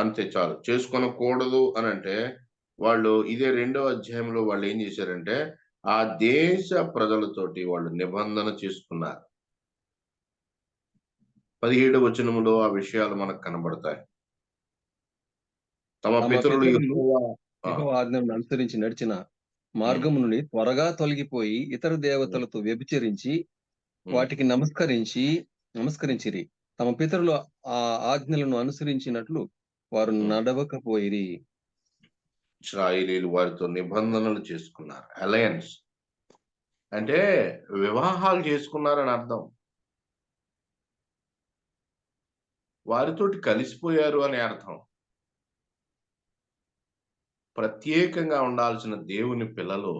అంతే చాలు. చేసుకొనకూడదు అని అంటే వాళ్ళు ఇదే 2వ అధ్యాయంలో వాళ్ళు ఏం చేశారంటే ఆ దేశ ప్రజలతోటి వాళ్ళు నిబంధన చేసుకున్నారు. 17వ వచనములో ఆ విషయాలు మనకు కనబడతాయి. తమ పితరులు యెహోవా ఆజ్ఞలను అనుసరించి నడిచిన మార్గము నుండి త్వరగా తొలగిపోయి ఇతర దేవతలతో వ్యభిచరించి వాటికి నమస్కరించిరి. తమ పితరులు ఆ ఆజ్ఞలను అనుసరించినట్లు వారు నడవకపోయిరి. ఇశ్రాయేలీయులు వారితో నిబంధనలు చేసుకున్నారు. అలయన్స్ అంటే వివాహాలు చేసుకున్నారని అర్థం. వారితోటి కలిసిపోయారు అని అర్థం. ప్రత్యేకంగా ఉండాల్సిన దేవుని పిల్లలు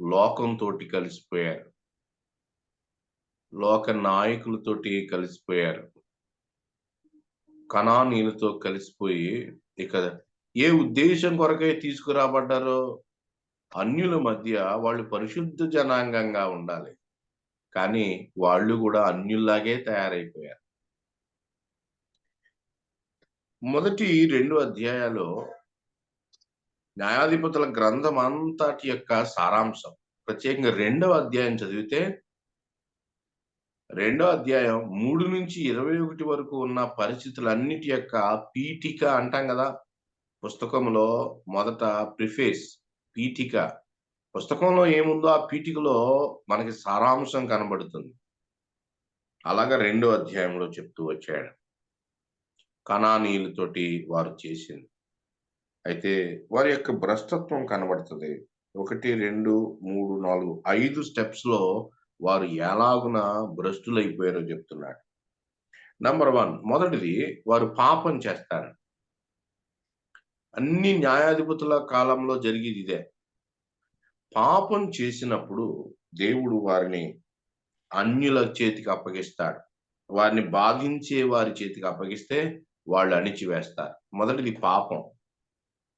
లోకంతోటి కలిసిపోయారు. లోక నాయకులతోటి కలిసిపోయారు. కనానీయులతో కలిసిపోయి ఇక ఏ ఉద్దేశం కొరకై తీసుకురాబడ్డారో అన్యుల మధ్య వాళ్ళు పరిశుద్ధ జనాంగంగా ఉండాలి. కానీ వాళ్ళు కూడా అన్యుల్లాగే తయారైపోయారు. మొదటి 2 అధ్యాయాలు న్యాయాధిపతుల గ్రంథం అంతటి యొక్క సారాంశం. ప్రత్యేకంగా 2వ అధ్యాయం చదివితే 2వ అధ్యాయం 3 నుంచి 21 వరకు ఉన్న పరిస్థితులన్నిటి యొక్క పీఠిక అంటాం కదా. పుస్తకంలో మొదట ప్రిఫేస్, పీఠిక. పుస్తకంలో ఏముందో ఆ పీఠికలో మనకి సారాంశం కనబడుతుంది. అలాగా 2వ అధ్యాయంలో చెప్తూ వచ్చాడు కనానీయులతోటి వారు చేసింది. అయితే వారి యొక్క భ్రష్టత్వం కనబడుతుంది. 1, 2, 3, 4, 5 స్టెప్స్ లో వారు ఎలాగున భ్రష్టులైపోయారో చెప్తున్నాడు. నంబర్ 1, మొదటిది వారు పాపం చేస్తారు. అన్ని న్యాయాధిపతుల కాలంలో జరిగేది ఇదే. పాపం చేసినప్పుడు దేవుడు వారిని అన్యుల చేతికి అప్పగిస్తాడు. వారిని బాధించే వారి చేతికి అప్పగిస్తే వాళ్ళు అణిచివేస్తారు. మొదటిది పాపం.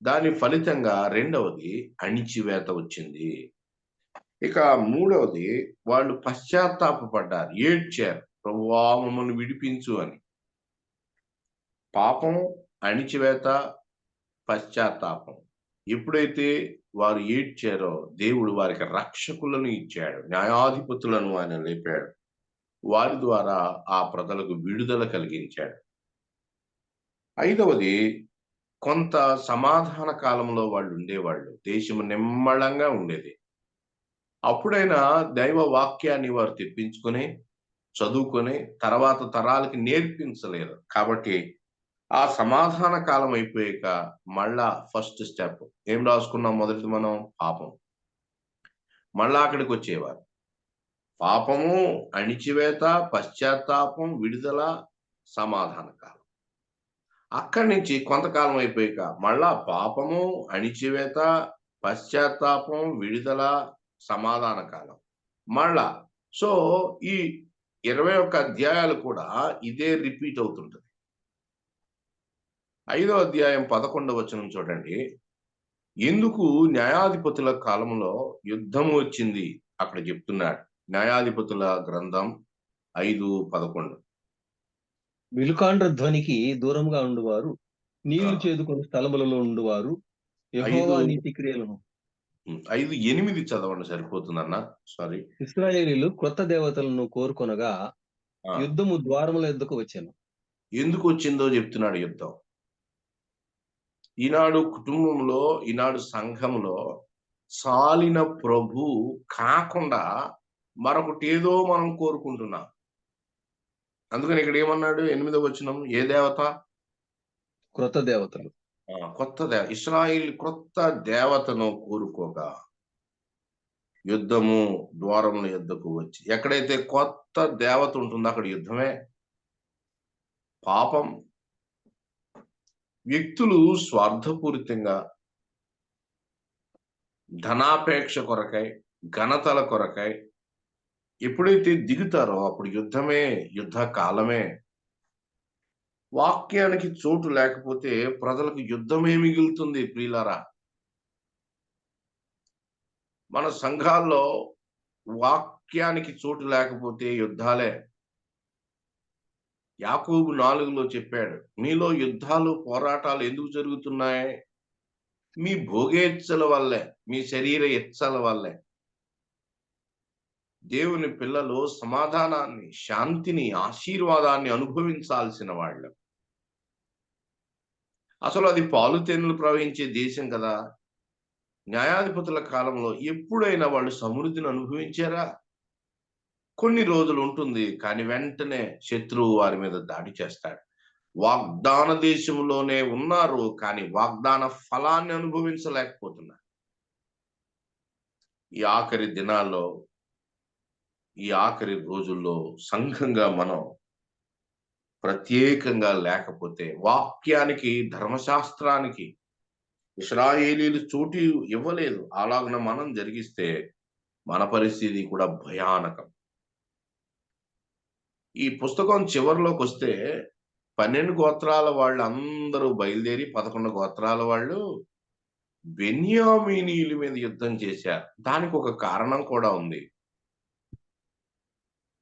దాని ఫలితంగా 2వది అణిచివేత వచ్చింది. ఇక 3వది వాళ్ళు పశ్చాత్తాపపడ్డారు, ఏడ్చారు, ప్రభువా మమ్మల్ని విడిపించు అని. పాపం, అణిచివేత, పశ్చాత్తాపం. ఎప్పుడైతే వారు ఏడ్చారో దేవుడు వారికి రక్షకులను ఇచ్చాడు, న్యాయాధిపతులను ఆయన లేపాడు. వారి ద్వారా ఆ ప్రజలకు విడుదల కలిగించాడు. 5వది కొంత సమాధాన కాలంలో వాళ్ళు ఉండేవాళ్ళు. దేశం నిమ్మళంగా ఉండేది. అప్పుడైనా దైవ వాక్యాన్ని వారు తెప్పించుకొని చదువుకొని తర్వాత తరాలకి నేర్పించలేరు. కాబట్టి ఆ సమాధాన కాలం అయిపోయాక మళ్ళా ఫస్ట్ స్టెప్ ఏం రాసుకున్నాం? మొదటిది మనం పాపం. మళ్ళా అక్కడికి వచ్చేవారు. పాపము, అణిచివేత, పశ్చాత్తాపం, విడుదల, సమాధాన కాలం. అక్కడి నుంచి కొంతకాలం అయిపోయాక మళ్ళా పాపము, అణిచివేత, పశ్చాత్తాపం, విడుదల, సమాధాన కాలం మళ్ళా. సో ఈ 21 అధ్యాయాలు కూడా ఇదే రిపీట్ అవుతుంటది. 5వ అధ్యాయం 11వ వచనం చూడండి. ఎందుకు న్యాయాధిపతుల కాలంలో యుద్ధం వచ్చింది అక్కడ చెప్తున్నాడు. న్యాయాధిపతుల గ్రంథం 5:11. విలుకాండ్ర ధ్వనికి దూరంగా ఉండువారు, నీళ్లు చేదుకొని స్థలములలో ఉండువారు, యెహోవా నీతి క్రియలను 5:8 చదవండి సరిపోతుందన్న. సారీ. ఇశ్రాయేలీయులు క్రొత్త దేవతలను కోరుకొనగా యుద్ధము ద్వారముల యొద్దకు వచ్చాను. ఎందుకు వచ్చిందో చెప్తున్నాడు యుద్ధం. ఈనాడు కుటుంబంలో, ఈనాడు సంఘంలో సాలిన ప్రభు కాకుండా మరొకటి ఏదో మనం కోరుకుంటున్నాం. అందుకని ఇక్కడ ఏమన్నాడు 8వ వచనం? ఏ దేవత? క్రొత్త దేవతలు. ఇశ్రాయేలు క్రొత్త దేవతను కోరుకోగా యుద్ధము ద్వారముల యొద్దకు వచ్చి. ఎక్కడైతే కొత్త దేవత ఉంటుందో అక్కడ యుద్ధమే. పాపం. వ్యక్తులు స్వార్థపూరితంగా ధనాపేక్ష కొరకై, ఘనతల కొరకై ఎప్పుడైతే దిగుతారో అప్పుడు యుద్ధమే, యుద్ధ కాలమే. వాక్యానికి చోటు లేకపోతే ప్రజలకు యుద్ధమే మిగులుతుంది ప్రియులారా. మన సంఘాల్లో వాక్యానికి చోటు లేకపోతే యుద్ధాలే. యాకోబు 4లో చెప్పాడు, మీలో యుద్ధాలు పోరాటాలు ఎందుకు జరుగుతున్నాయి? మీ భోగేచ్ఛల వల్లే, మీ శరీర ఇచ్చల వల్లే. దేవుని పిల్లలు సమాధానాన్ని, శాంతిని, ఆశీర్వాదాన్ని అనుభవించాల్సిన వాళ్ళు. అసలు అది పాలు తేనెలు ప్రవహించే దేశం కదా. న్యాయాధిపతుల కాలంలో ఎప్పుడైనా వాళ్ళు సమృద్ధిని అనుభవించారా? కొన్ని రోజులు ఉంటుంది, కానీ వెంటనే శత్రువు వారి మీద దాడి చేస్తాడు. వాగ్దాన దేశంలోనే ఉన్నారు, కానీ వాగ్దాన ఫలాన్ని అనుభవించలేకపోతున్నారు. ఈ ఆఖరి దినాల్లో, ఈ ఆఖరి రోజుల్లో సంఘంగా మనం ప్రత్యేకంగా లేకపోతే, వాక్యానికి, ధర్మశాస్త్రానికి ఇశ్రాయేలీలు చోటు ఇవ్వలేదు, అలాగున మనం జరిగిస్తే మన పరిస్థితి కూడా భయానకం. ఈ పుస్తకం చివరిలోకి వస్తే 12 గోత్రాల వాళ్ళు అందరూ బయలుదేరి 11 గోత్రాల వాళ్ళు బెన్యామీనీయుల మీద యుద్ధం చేశారు. దానికి ఒక కారణం కూడా ఉంది.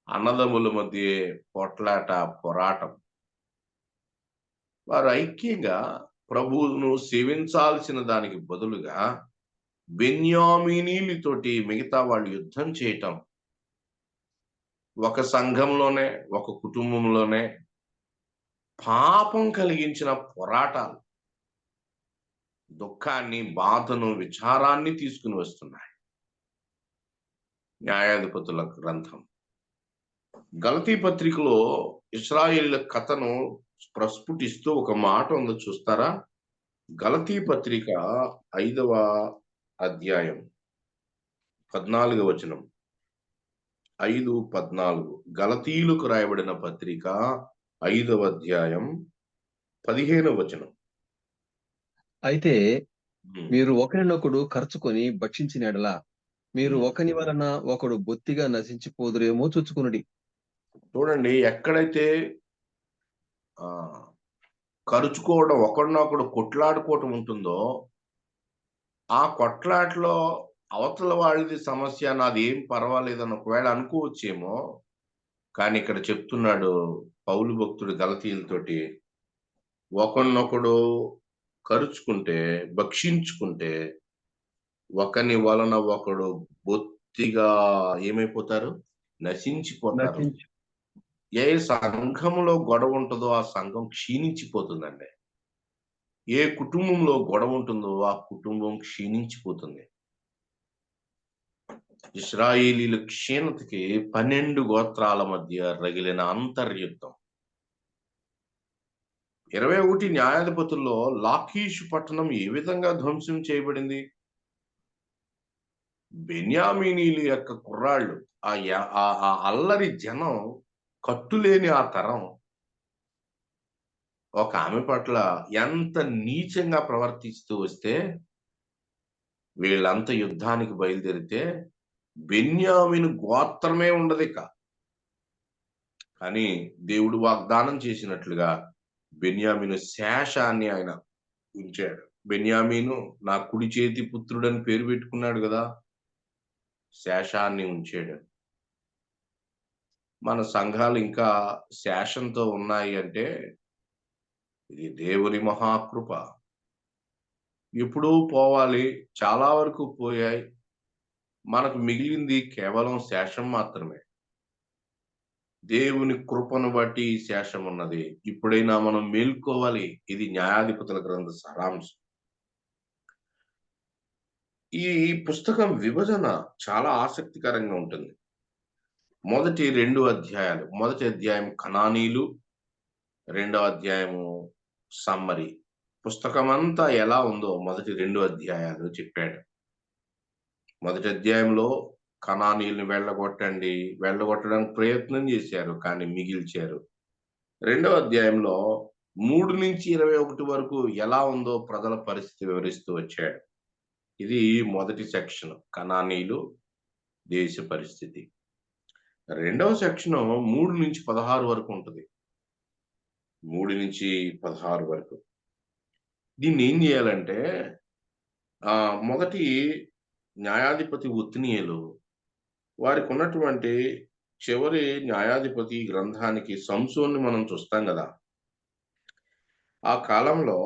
అన్నదమ్ముల మధ్య పోట్లాట, పోరాటం. వారు ఐక్యంగా ప్రభువును సేవించాల్సిన దానికి బదులుగా బెన్యామీనీయులతోటి మిగతా వాళ్ళు యుద్ధం చేయటం, ఒక సంఘంలోనే, ఒక కుటుంబంలోనే పాపం కలిగించిన పోరాటాలు దుఃఖాన్ని, బాధను, విచారాన్ని తీసుకుని వస్తున్నాయి. న్యాయాధిపతుల గ్రంథం గలతీ పత్రికలో ఇశ్రాయేలీయుల కథను ప్రస్ఫుటిస్తూ ఒక మాట ఉందో చూస్తారా? గలతీ పత్రిక 5వ అధ్యాయం 14వ వచనం. 5:14 గలతీయులకు రాయబడిన పత్రిక 5వ అధ్యాయం 15వ వచనం. అయితే మీరు ఒకరినొకడు ఖర్చుకొని భక్షించిన ఎడల మీరు ఒకని వలన ఒకడు బొత్తిగా నశించిపోదురేమో చూచుకునుడి. చూడండి, ఎక్కడైతే ఖర్చుకోవడం, ఒకరినొకడు కొట్లాడుకోవటం ఉంటుందో, ఆ కొట్లాటలో అవతల వాళ్ళది సమస్య, నాది ఏం పర్వాలేదని ఒకవేళ అనుకోవచ్చేమో. కానీ ఇక్కడ చెప్తున్నాడు పౌలు భక్తుడు గలతీయులతోటి, ఒకరినొకడు ఖర్చుకుంటే, భక్షించుకుంటే ఒకని వలన ఒకడు బొత్తిగా ఏమైపోతారు? నశించిపోతారు. ఏ సంఘంలో గొడవ ఉంటుందో ఆ సంఘం క్షీణించిపోతుందండి. ఏ కుటుంబంలో గొడవ ఉంటుందో ఆ కుటుంబం క్షీణించిపోతుంది. ఇశ్రాయేలీల క్షీణతకి 12 గోత్రాల మధ్య రగిలిన అంతర్యుద్ధం. 21 న్యాయాధిపతుల్లో లాకీషు పట్టణం ఏ విధంగా ధ్వంసం చేయబడింది? బెన్యామీనీల యొక్క కుర్రాళ్ళు, ఆ అల్లరి జనం, కట్టులేని ఆ తరం ఒక ఆమె పట్ల ఎంత నీచంగా ప్రవర్తిస్తూ వస్తే వీళ్ళంతా యుద్ధానికి బయలుదేరితే బెన్యామీను గోత్రమే ఉండదు ఇక. కానీ దేవుడు వాగ్దానం చేసినట్లుగా బెన్యామీను శేషాన్ని ఆయన ఉంచాడు. బెన్యామీను నా కుడి చేతి పుత్రుడని పేరు పెట్టుకున్నాడు కదా, శేషాన్ని ఉంచాడు. మన సంఘాలు ఇంకా శేషంతో ఉన్నాయి అంటే ఇది దేవుని మహాకృప. ఎప్పుడూ పోవాలి, చాలా వరకు పోయాయి. మనకు మిగిలింది కేవలం శేషం మాత్రమే. దేవుని కృపను బట్టి శేషం ఉన్నది. ఇప్పుడైనా మనం మేల్కోవాలి. ఇది న్యాయాధిపతుల గ్రంథ సారాంశం. ఈ పుస్తకం విభజన చాలా ఆసక్తికరంగా ఉంటుంది. మొదటి 2 అధ్యాయాలు, మొదటి అధ్యాయం కనానీలు, 2వ అధ్యాయము సమ్మరి. పుస్తకం అంతా ఎలా ఉందో మొదటి 2 అధ్యాయాలు చెప్పాడు. మొదటి అధ్యాయంలో కనానీయుల్ని వెళ్ళగొట్టడానికి ప్రయత్నం చేశారు, కానీ మిగిల్చారు. రెండవ అధ్యాయంలో 3 నుంచి 21 వరకు ఎలా ఉందో ప్రజల పరిస్థితి వివరిస్తూ వచ్చాడు. ఇది మొదటి సెక్షన్, కనానీయులు దేశ పరిస్థితి. రెండవ సెక్షన్ 3 నుంచి 16 వరకు ఉంటుంది. 3 నుంచి 16 వరకు. దీన్ని ఏం చేయాలంటే మొదటి న్యాయాధిపతి ఒత్నియేలు, వారికి ఉన్నటువంటి చివరి న్యాయాధిపతి గ్రంథానికి సంసోన్ని మనం చూస్తాం కదా. ఆ కాలంలో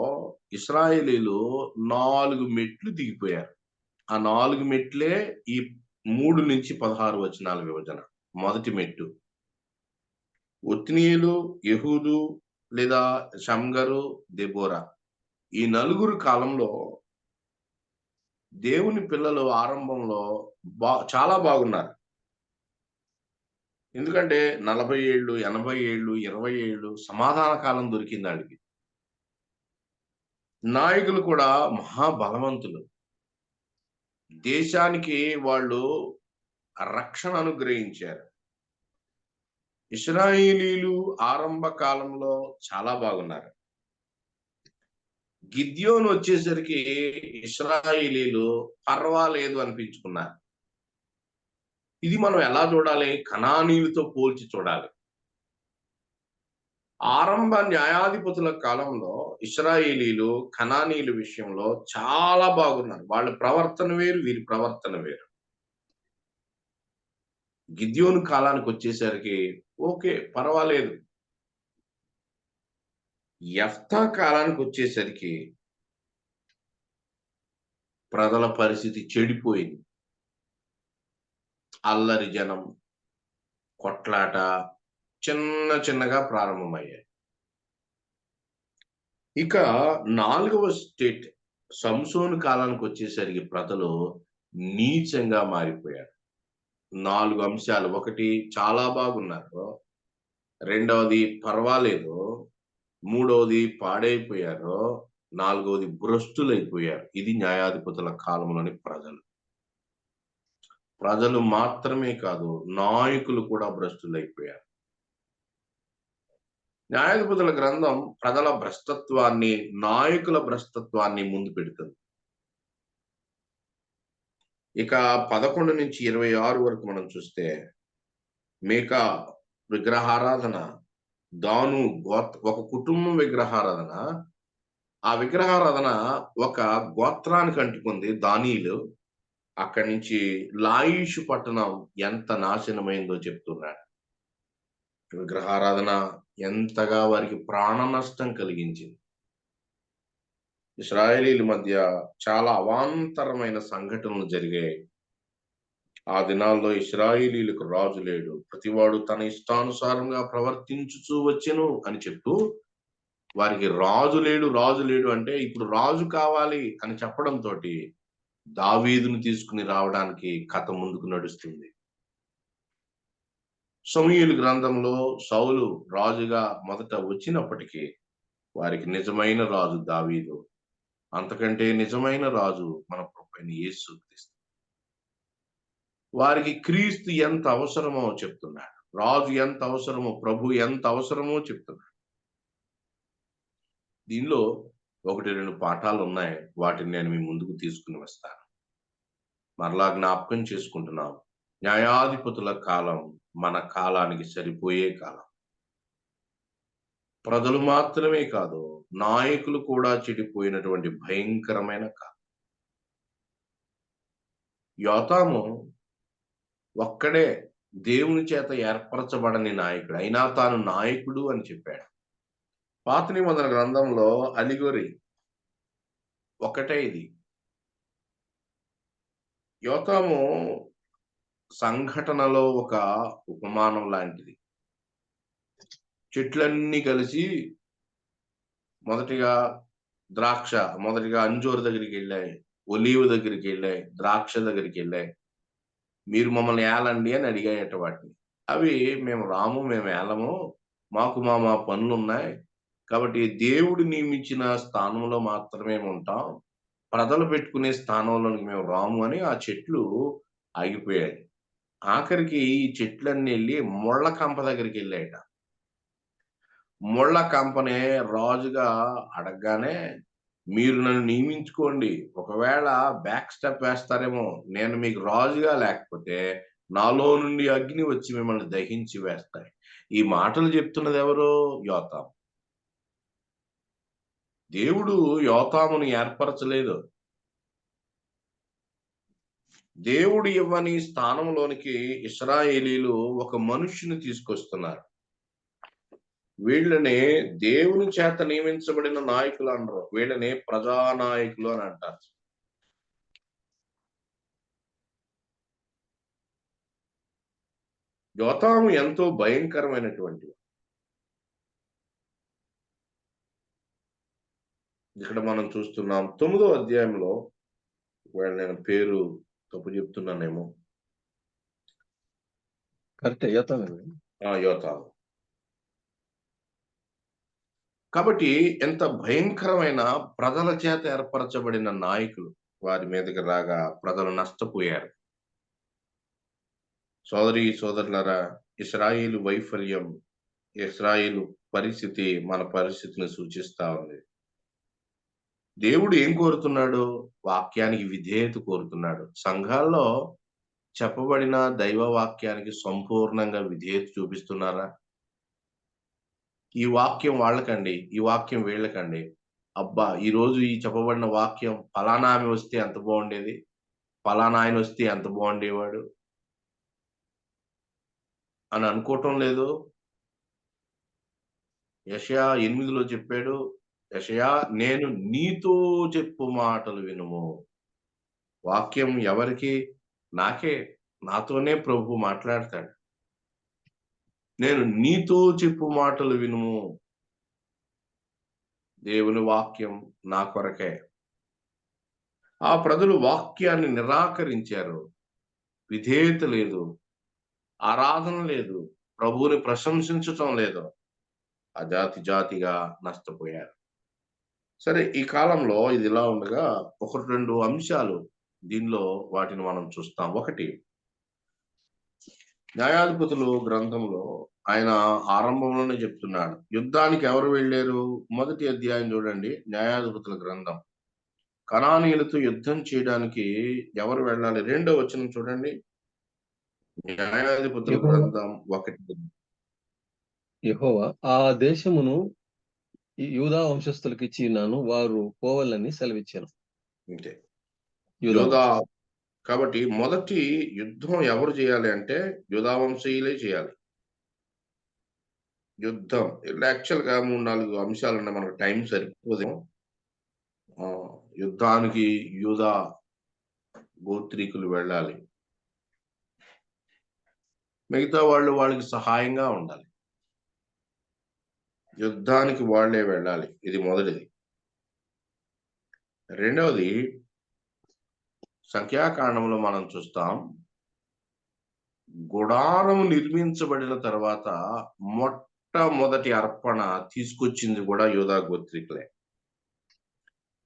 ఇశ్రాయేలీలు 4 మెట్లు దిగిపోయారు. ఆ 4 మెట్లే ఈ 3 నుంచి 16 వచనాల విభజన. మొదటి మెట్టు ఒత్నియేలు, యెహూదు లేదా షమ్గరు, దెబోరా, ఈ 4 కాలంలో దేవుని పిల్లలు ఆరంభంలో చాలా బాగున్నారు. ఎందుకంటే 40 ఏళ్ళు, 80 ఏళ్ళు, 20 ఏళ్ళు సమాధాన కాలం దొరికింది వాళ్ళకి. నాయకులు కూడా మహాబలవంతులు. దేశానికి వాళ్ళు రక్షణ అనుగ్రహించారు. ఇశ్రాయేలీలు ఆరంభ కాలంలో చాలా బాగున్నారు. గిద్యోను వచ్చేసరికి ఇశ్రాయేలీలు పర్వాలేదు అనిపించుకున్నారు. ఇది మనం ఎలా చూడాలి? కనానీయులతో పోల్చి చూడాలి. ఆరంభ న్యాయాధిపతుల కాలంలో ఇశ్రాయేలీలు కనానీయుల విషయంలో చాలా బాగున్నారు. వాళ్ళ ప్రవర్తన వేరు, వీరి ప్రవర్తన వేరు. గిద్యోను కాలానికి వచ్చేసరికి ఓకే, పర్వాలేదు. యెఫ్తా కాలానికి వచ్చేసరికి ప్రజల పరిస్థితి చెడిపోయింది. అల్లరి జనం, కొట్లాట చిన్నగా ప్రారంభమయ్యాయి. ఇక 4వ స్టేట్ సంసోను కాలానికి వచ్చేసరికి ప్రజలు నీచంగా మారిపోయారు. 4 అంశాలు. ఒకటి, చాలా బాగున్నారు. రెండవది, పర్వాలేదు. మూడవది, పాడైపోయారు. నాలుగవది, భ్రష్టులైపోయారు. ఇది న్యాయాధిపతుల కాలంలోని ప్రజలు. ప్రజలు మాత్రమే కాదు, నాయకులు కూడా భ్రష్టులైపోయారు. న్యాయాధిపతుల గ్రంథం ప్రజల భ్రష్టత్వాన్ని, నాయకుల భ్రష్టత్వాన్ని ముందు పెడుతుంది. ఇక 11 నుంచి 26 వరకు మనం చూస్తే మేకా విగ్రహారాధన, దాను ఒక కుటుంబం విగ్రహారాధన. ఆ విగ్రహారాధన ఒక గోత్రానికి అంటుకుంది, దానీయులు. అక్కడి నుంచి లాయిషు పట్టణం ఎంత నాశనమైందో చెప్తున్నాడు. విగ్రహారాధన ఎంతగా వారికి ప్రాణ నష్టం కలిగించింది. ఇశ్రాయేలీల మధ్య చాలా అవాంతరమైన సంఘటనలు జరిగాయి. ఆ దినాల్లో ఇశ్రాయేలీలకు రాజు లేడు, ప్రతివాడు తన ఇష్టానుసారంగా ప్రవర్తించుచూ వచ్చెను అని చెప్తూ, వారికి రాజు లేడు అంటే ఇప్పుడు రాజు కావాలి అని చెప్పడంతో దావీదును తీసుకుని రావడానికి కథ ముందుకు నడుస్తుంది. సమూయేలు గ్రంథంలో సౌలు రాజుగా మొదట వచ్చినప్పటికీ వారికి నిజమైన రాజు దావీదు. అంతకంటే నిజమైన రాజు మన ప్రభువైన యేసుక్రీస్తు. వారికి క్రీస్తు ఎంత అవసరమో చెప్తున్నాడు. రాజు ఎంత అవసరమో, ప్రభు ఎంత అవసరమో చెప్తున్నాడు. దీనిలో 1-2 పాఠాలు ఉన్నాయి. వాటిని నేను మీ ముందుకు తీసుకుని వస్తాను. మరలా జ్ఞాపకం చేసుకుంటున్నాం, న్యాయాధిపతుల కాలం మన కాలానికి సరిపోయే కాలం. ప్రజలు మాత్రమే కాదు, నాయకులు కూడా చెడిపోయినటువంటి భయంకరమైన కాలం. యోతాము ఒక్కడే దేవుని చేత ఏర్పరచబడని నాయకుడు, అయినా తాను నాయకుడు అని చెప్పాడు. పాత నిబంధన గ్రంథంలో అలిగొరి ఒకటే ఇది. యోతాము సంఘటనలో ఒక ఉపమానం లాంటిది. చెట్లన్నీ కలిసి మొదటిగా అంజూరు దగ్గరికి వెళ్ళాయి, ఒలీవ దగ్గరికి వెళ్ళాయి, ద్రాక్ష దగ్గరికి వెళ్ళాయి. మీరు మమ్మల్ని ఏలండి అని అడిగాయట వాటిని. అవి మేము రాము, మేము ఏలము, మాకు మా పనులు ఉన్నాయి, కాబట్టి దేవుడు నియమించిన స్థానంలో మాత్రమే ఉంటాం, ప్రజలు పెట్టుకునే స్థానంలోనికి మేము రాము అని ఆ చెట్లు ఆగిపోయాయి. ఆఖరికి ఈ చెట్లన్నీ వెళ్ళి ముళ్ళ కంప దగ్గరికి వెళ్ళాయట. ముళ్ళ కంపనే రాజుగా అడగగానే, మీరు నన్ను నియమించుకోండి, ఒకవేళ బ్యాక్ స్టెప్ వేస్తారేమో, నేను మీకు రాజుగా లేకపోతే నాలో నుండి అగ్ని వచ్చి మిమ్మల్ని దహించి వేస్తాయి. ఈ మాటలు చెప్తున్నది ఎవరు? యోతాము. దేవుడు యోతామును ఏర్పరచలేదు. దేవుడు ఇవ్వని స్థానంలోనికి ఇశ్రాయేలీలు ఒక మనుష్యుని తీసుకొస్తున్నారు. వీళ్ళని దేవుని చేత నియమించబడిన నాయకులు అనరు, వీళ్ళని ప్రజానాయకులు అని అంటారు. యోతాము ఎంతో భయంకరమైనటువంటి. ఇక్కడ మనం చూస్తున్నాం 9వ అధ్యాయంలో, ఒకవేళ నేను పేరు తప్పు చెప్తున్నానేమో, కరెక్టే, యోతామే. యోతాము. కాబట్టి ఎంత భయంకరమైన ప్రజల చేత ఏర్పరచబడిన నాయకులు వారి మీదకి రాగా ప్రజలు నష్టపోయారు. సోదరులారా, ఇశ్రాయేలు వైఫల్యం, ఇశ్రాయేలు పరిస్థితి మన పరిస్థితిని సూచిస్తా ఉంది. దేవుడు ఏం కోరుతున్నాడు? వాక్యానికి విధేయత కోరుతున్నాడు. సంఘాల్లో చెప్పబడిన దైవ వాక్యానికి సంపూర్ణంగా విధేయత చూపిస్తున్నారా? ఈ వాక్యం వాళ్ళకండి, ఈ వాక్యం వీళ్ళకండి. అబ్బా, ఈరోజు ఈ చెప్పబడిన వాక్యం ఫలానా ఆమె వస్తే ఎంత బాగుండేది, ఫలానా ఆయన వస్తే ఎంత బాగుండేవాడు అని అనుకోవటం లేదు. యెషయా 8లో చెప్పాడు, యెషయా నేను నీతో చెప్పు మాటలు వినుము. వాక్యం ఎవరికి? నాకే, నాతోనే ప్రభు మాట్లాడతాడు. నేను నీతో చెప్పు మాటలు వినుము. దేవుని వాక్యం నా కొరకే. ఆ ప్రజలు వాక్యాన్ని నిరాకరించారు. విధేయత లేదు, ఆరాధన లేదు, ప్రభువుని ప్రశంసించటం లేదు. ఆ జాతిగా నష్టపోయారు. సరే, ఈ కాలంలో ఇది ఇలా ఉండగా 1-2 అంశాలు దీనిలో వాటిని మనం చూస్తాం. ఒకటి, న్యాయాధిపతులు గ్రంథంలో ఆయన ఆరంభంలోనే చెప్తున్నాడు, యుద్ధానికి ఎవరు వెళ్ళారు? మొదటి అధ్యాయం చూడండి, న్యాయాధిపతుల గ్రంథం. కనానీయులతో యుద్ధం చేయడానికి ఎవరు వెళ్ళాలి? 2వ వచనం చూడండి, న్యాయాధిపతుల గ్రంథం 1. యెహోవా ఆ దేశమును యూదా వంశస్థులకు ఇచ్చి ఉన్నాను, వారు పోవాలని సెలవిచ్చాను. అంతే. యూదా. కాబట్టి మొదటి యుద్ధం ఎవరు చేయాలి అంటే యూదా వంశీయులే చేయాలి. యుద్ధం యాక్చువల్ గా 3-4 అంశాలు ఉన్నాయి, మనకు టైం సరిపోదేమో. యుద్ధానికి యూదా గోత్రీకులు వెళ్ళాలి, మిగతా వాళ్ళకి సహాయంగా ఉండాలి. యుద్ధానికి వాళ్లే వెళ్ళాలి, ఇది మొదటిది. రెండవది, సంఖ్యాకాండంలో మనం చూస్తాం, గుడారం నిర్మించబడిన తర్వాత మొట్టమొదటి అర్పణ తీసుకొచ్చింది కూడా యూదా గోత్రికులే.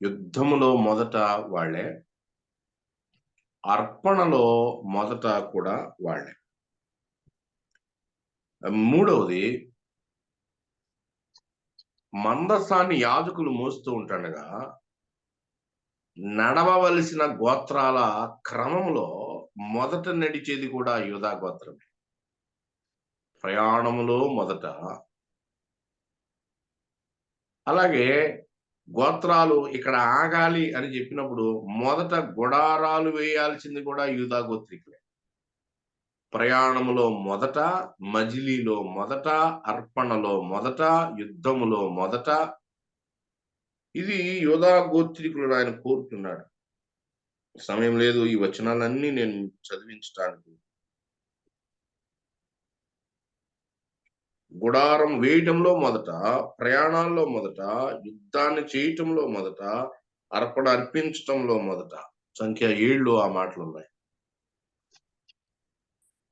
యుద్ధములో మొదట వాళ్లే, అర్పణలో మొదట కూడా వాళ్లే. మూడవది, మందసాన్ని యాజకులు మోస్తూ ఉంటుండగా నడవవలసిన గోత్రాల క్రమంలో మొదట నడిచేది కూడా యూదా గోత్రమే. ప్రయాణములో మొదట, అలాగే గోత్రాలు ఇక్కడ ఆగాలి అని చెప్పినప్పుడు మొదట గుడారాలు వేయాల్సింది కూడా యూదా గోత్రికులే. ప్రయాణములో మొదట, మజిలీలో మొదట, అర్పణలో మొదట, యుద్ధములో మొదట, ఇది యూదా గోత్రికులను ఆయన కోరుతున్నాడు. సమయం లేదు ఈ వచనాలన్నీ నేను చదివించడానికి. గుడారం వేయటంలో మొదట, ప్రయాణాల్లో మొదట, యుద్ధాన్ని చేయటంలో మొదట, అర్పణ అర్పించటంలో మొదట. సంఖ్య 7లో ఆ మాటలు ఉన్నాయి.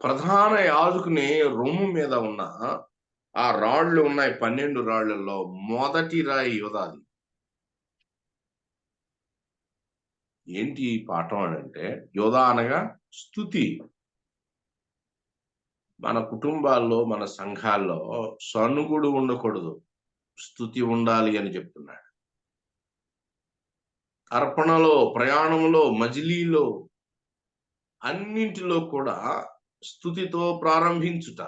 ప్రధాన యాజకుని రొమ్ము మీద ఉన్న ఆ రాళ్లు ఉన్నాయి, 12 రాళ్లలో మొదటి రాయి యూదాది. ఏంటి ఈ పాఠం అని అంటే, యోధా అనగా స్తుతి. మన కుటుంబాల్లో, మన సంఘాల్లో సణుగుడు ఉండకూడదు, స్తుతి ఉండాలి అని చెప్తున్నాడు. అర్పణలో, ప్రయాణంలో, మజిలీలో, అన్నింటిలో కూడా స్తుతితో ప్రారంభించుట,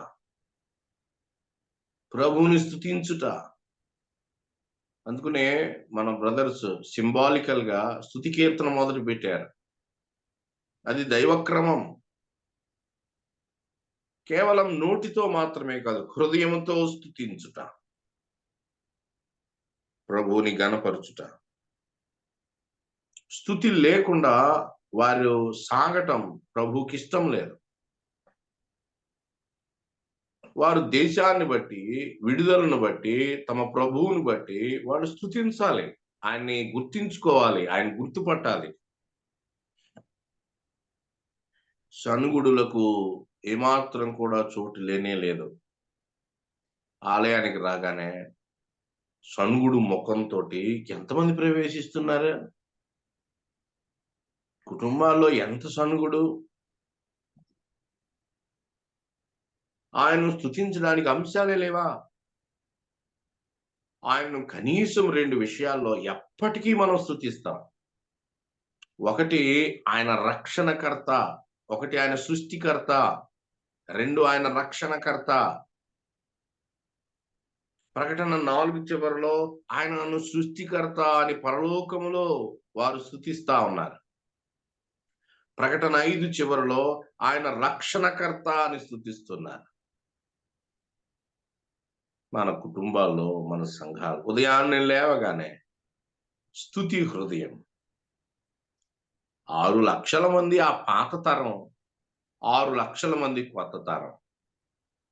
ప్రభువుని స్తుతించుట. అందుకనే మన బ్రదర్స్ సింబాలికల్ గా స్తుతి కీర్తన మొదలు పెట్టారు. అది దైవక్రమం. కేవలం నోటితో మాత్రమే కాదు, హృదయంతో స్తుతించుట, ప్రభువుని గణపరచుట. స్తుతి లేకుండా వారు సాగటం ప్రభువుకి ఇష్టం లేదు. వారు దేశాన్ని బట్టి, విడుదలను బట్టి, తమ ప్రభువుని బట్టి వాళ్ళు స్తుతించాలి, ఆయన్ని గుర్తించుకోవాలి, ఆయన గుర్తుపట్టాలి. సణుగుడులకు ఏమాత్రం కూడా చోటు లేనే లేదు. ఆలయానికి రాగానే సణుగుడు ముఖంతో ఎంతమంది ప్రవేశిస్తున్నారు? కుటుంబాల్లో ఎంత సణుగుడు! ఆయన్ను స్తుతించడానికి అంశాలే లేవా? ఆయన్ను కనీసం 2 విషయాల్లో ఎప్పటికీ మనం స్తుతిస్తాం. ఒకటి ఆయన రక్షణకర్త, ఒకటి ఆయన సృష్టికర్త, 2 ఆయన రక్షణకర్త. ప్రకటన 4 చివరిలో ఆయనను సృష్టికర్త అని పరలోకములో వారు స్తుతిస్తా ఉన్నారు. ప్రకటన 5 చివరిలో ఆయన రక్షణకర్త అని స్తుతిస్తున్నారు. మన కుటుంబాల్లో, మన సంఘాలు ఉదయాన్నే లేవగానే స్తుతి హృదయం. 6 లక్షల మంది ఆ పాత తరం, 6 లక్షల మంది కొత్త తరం.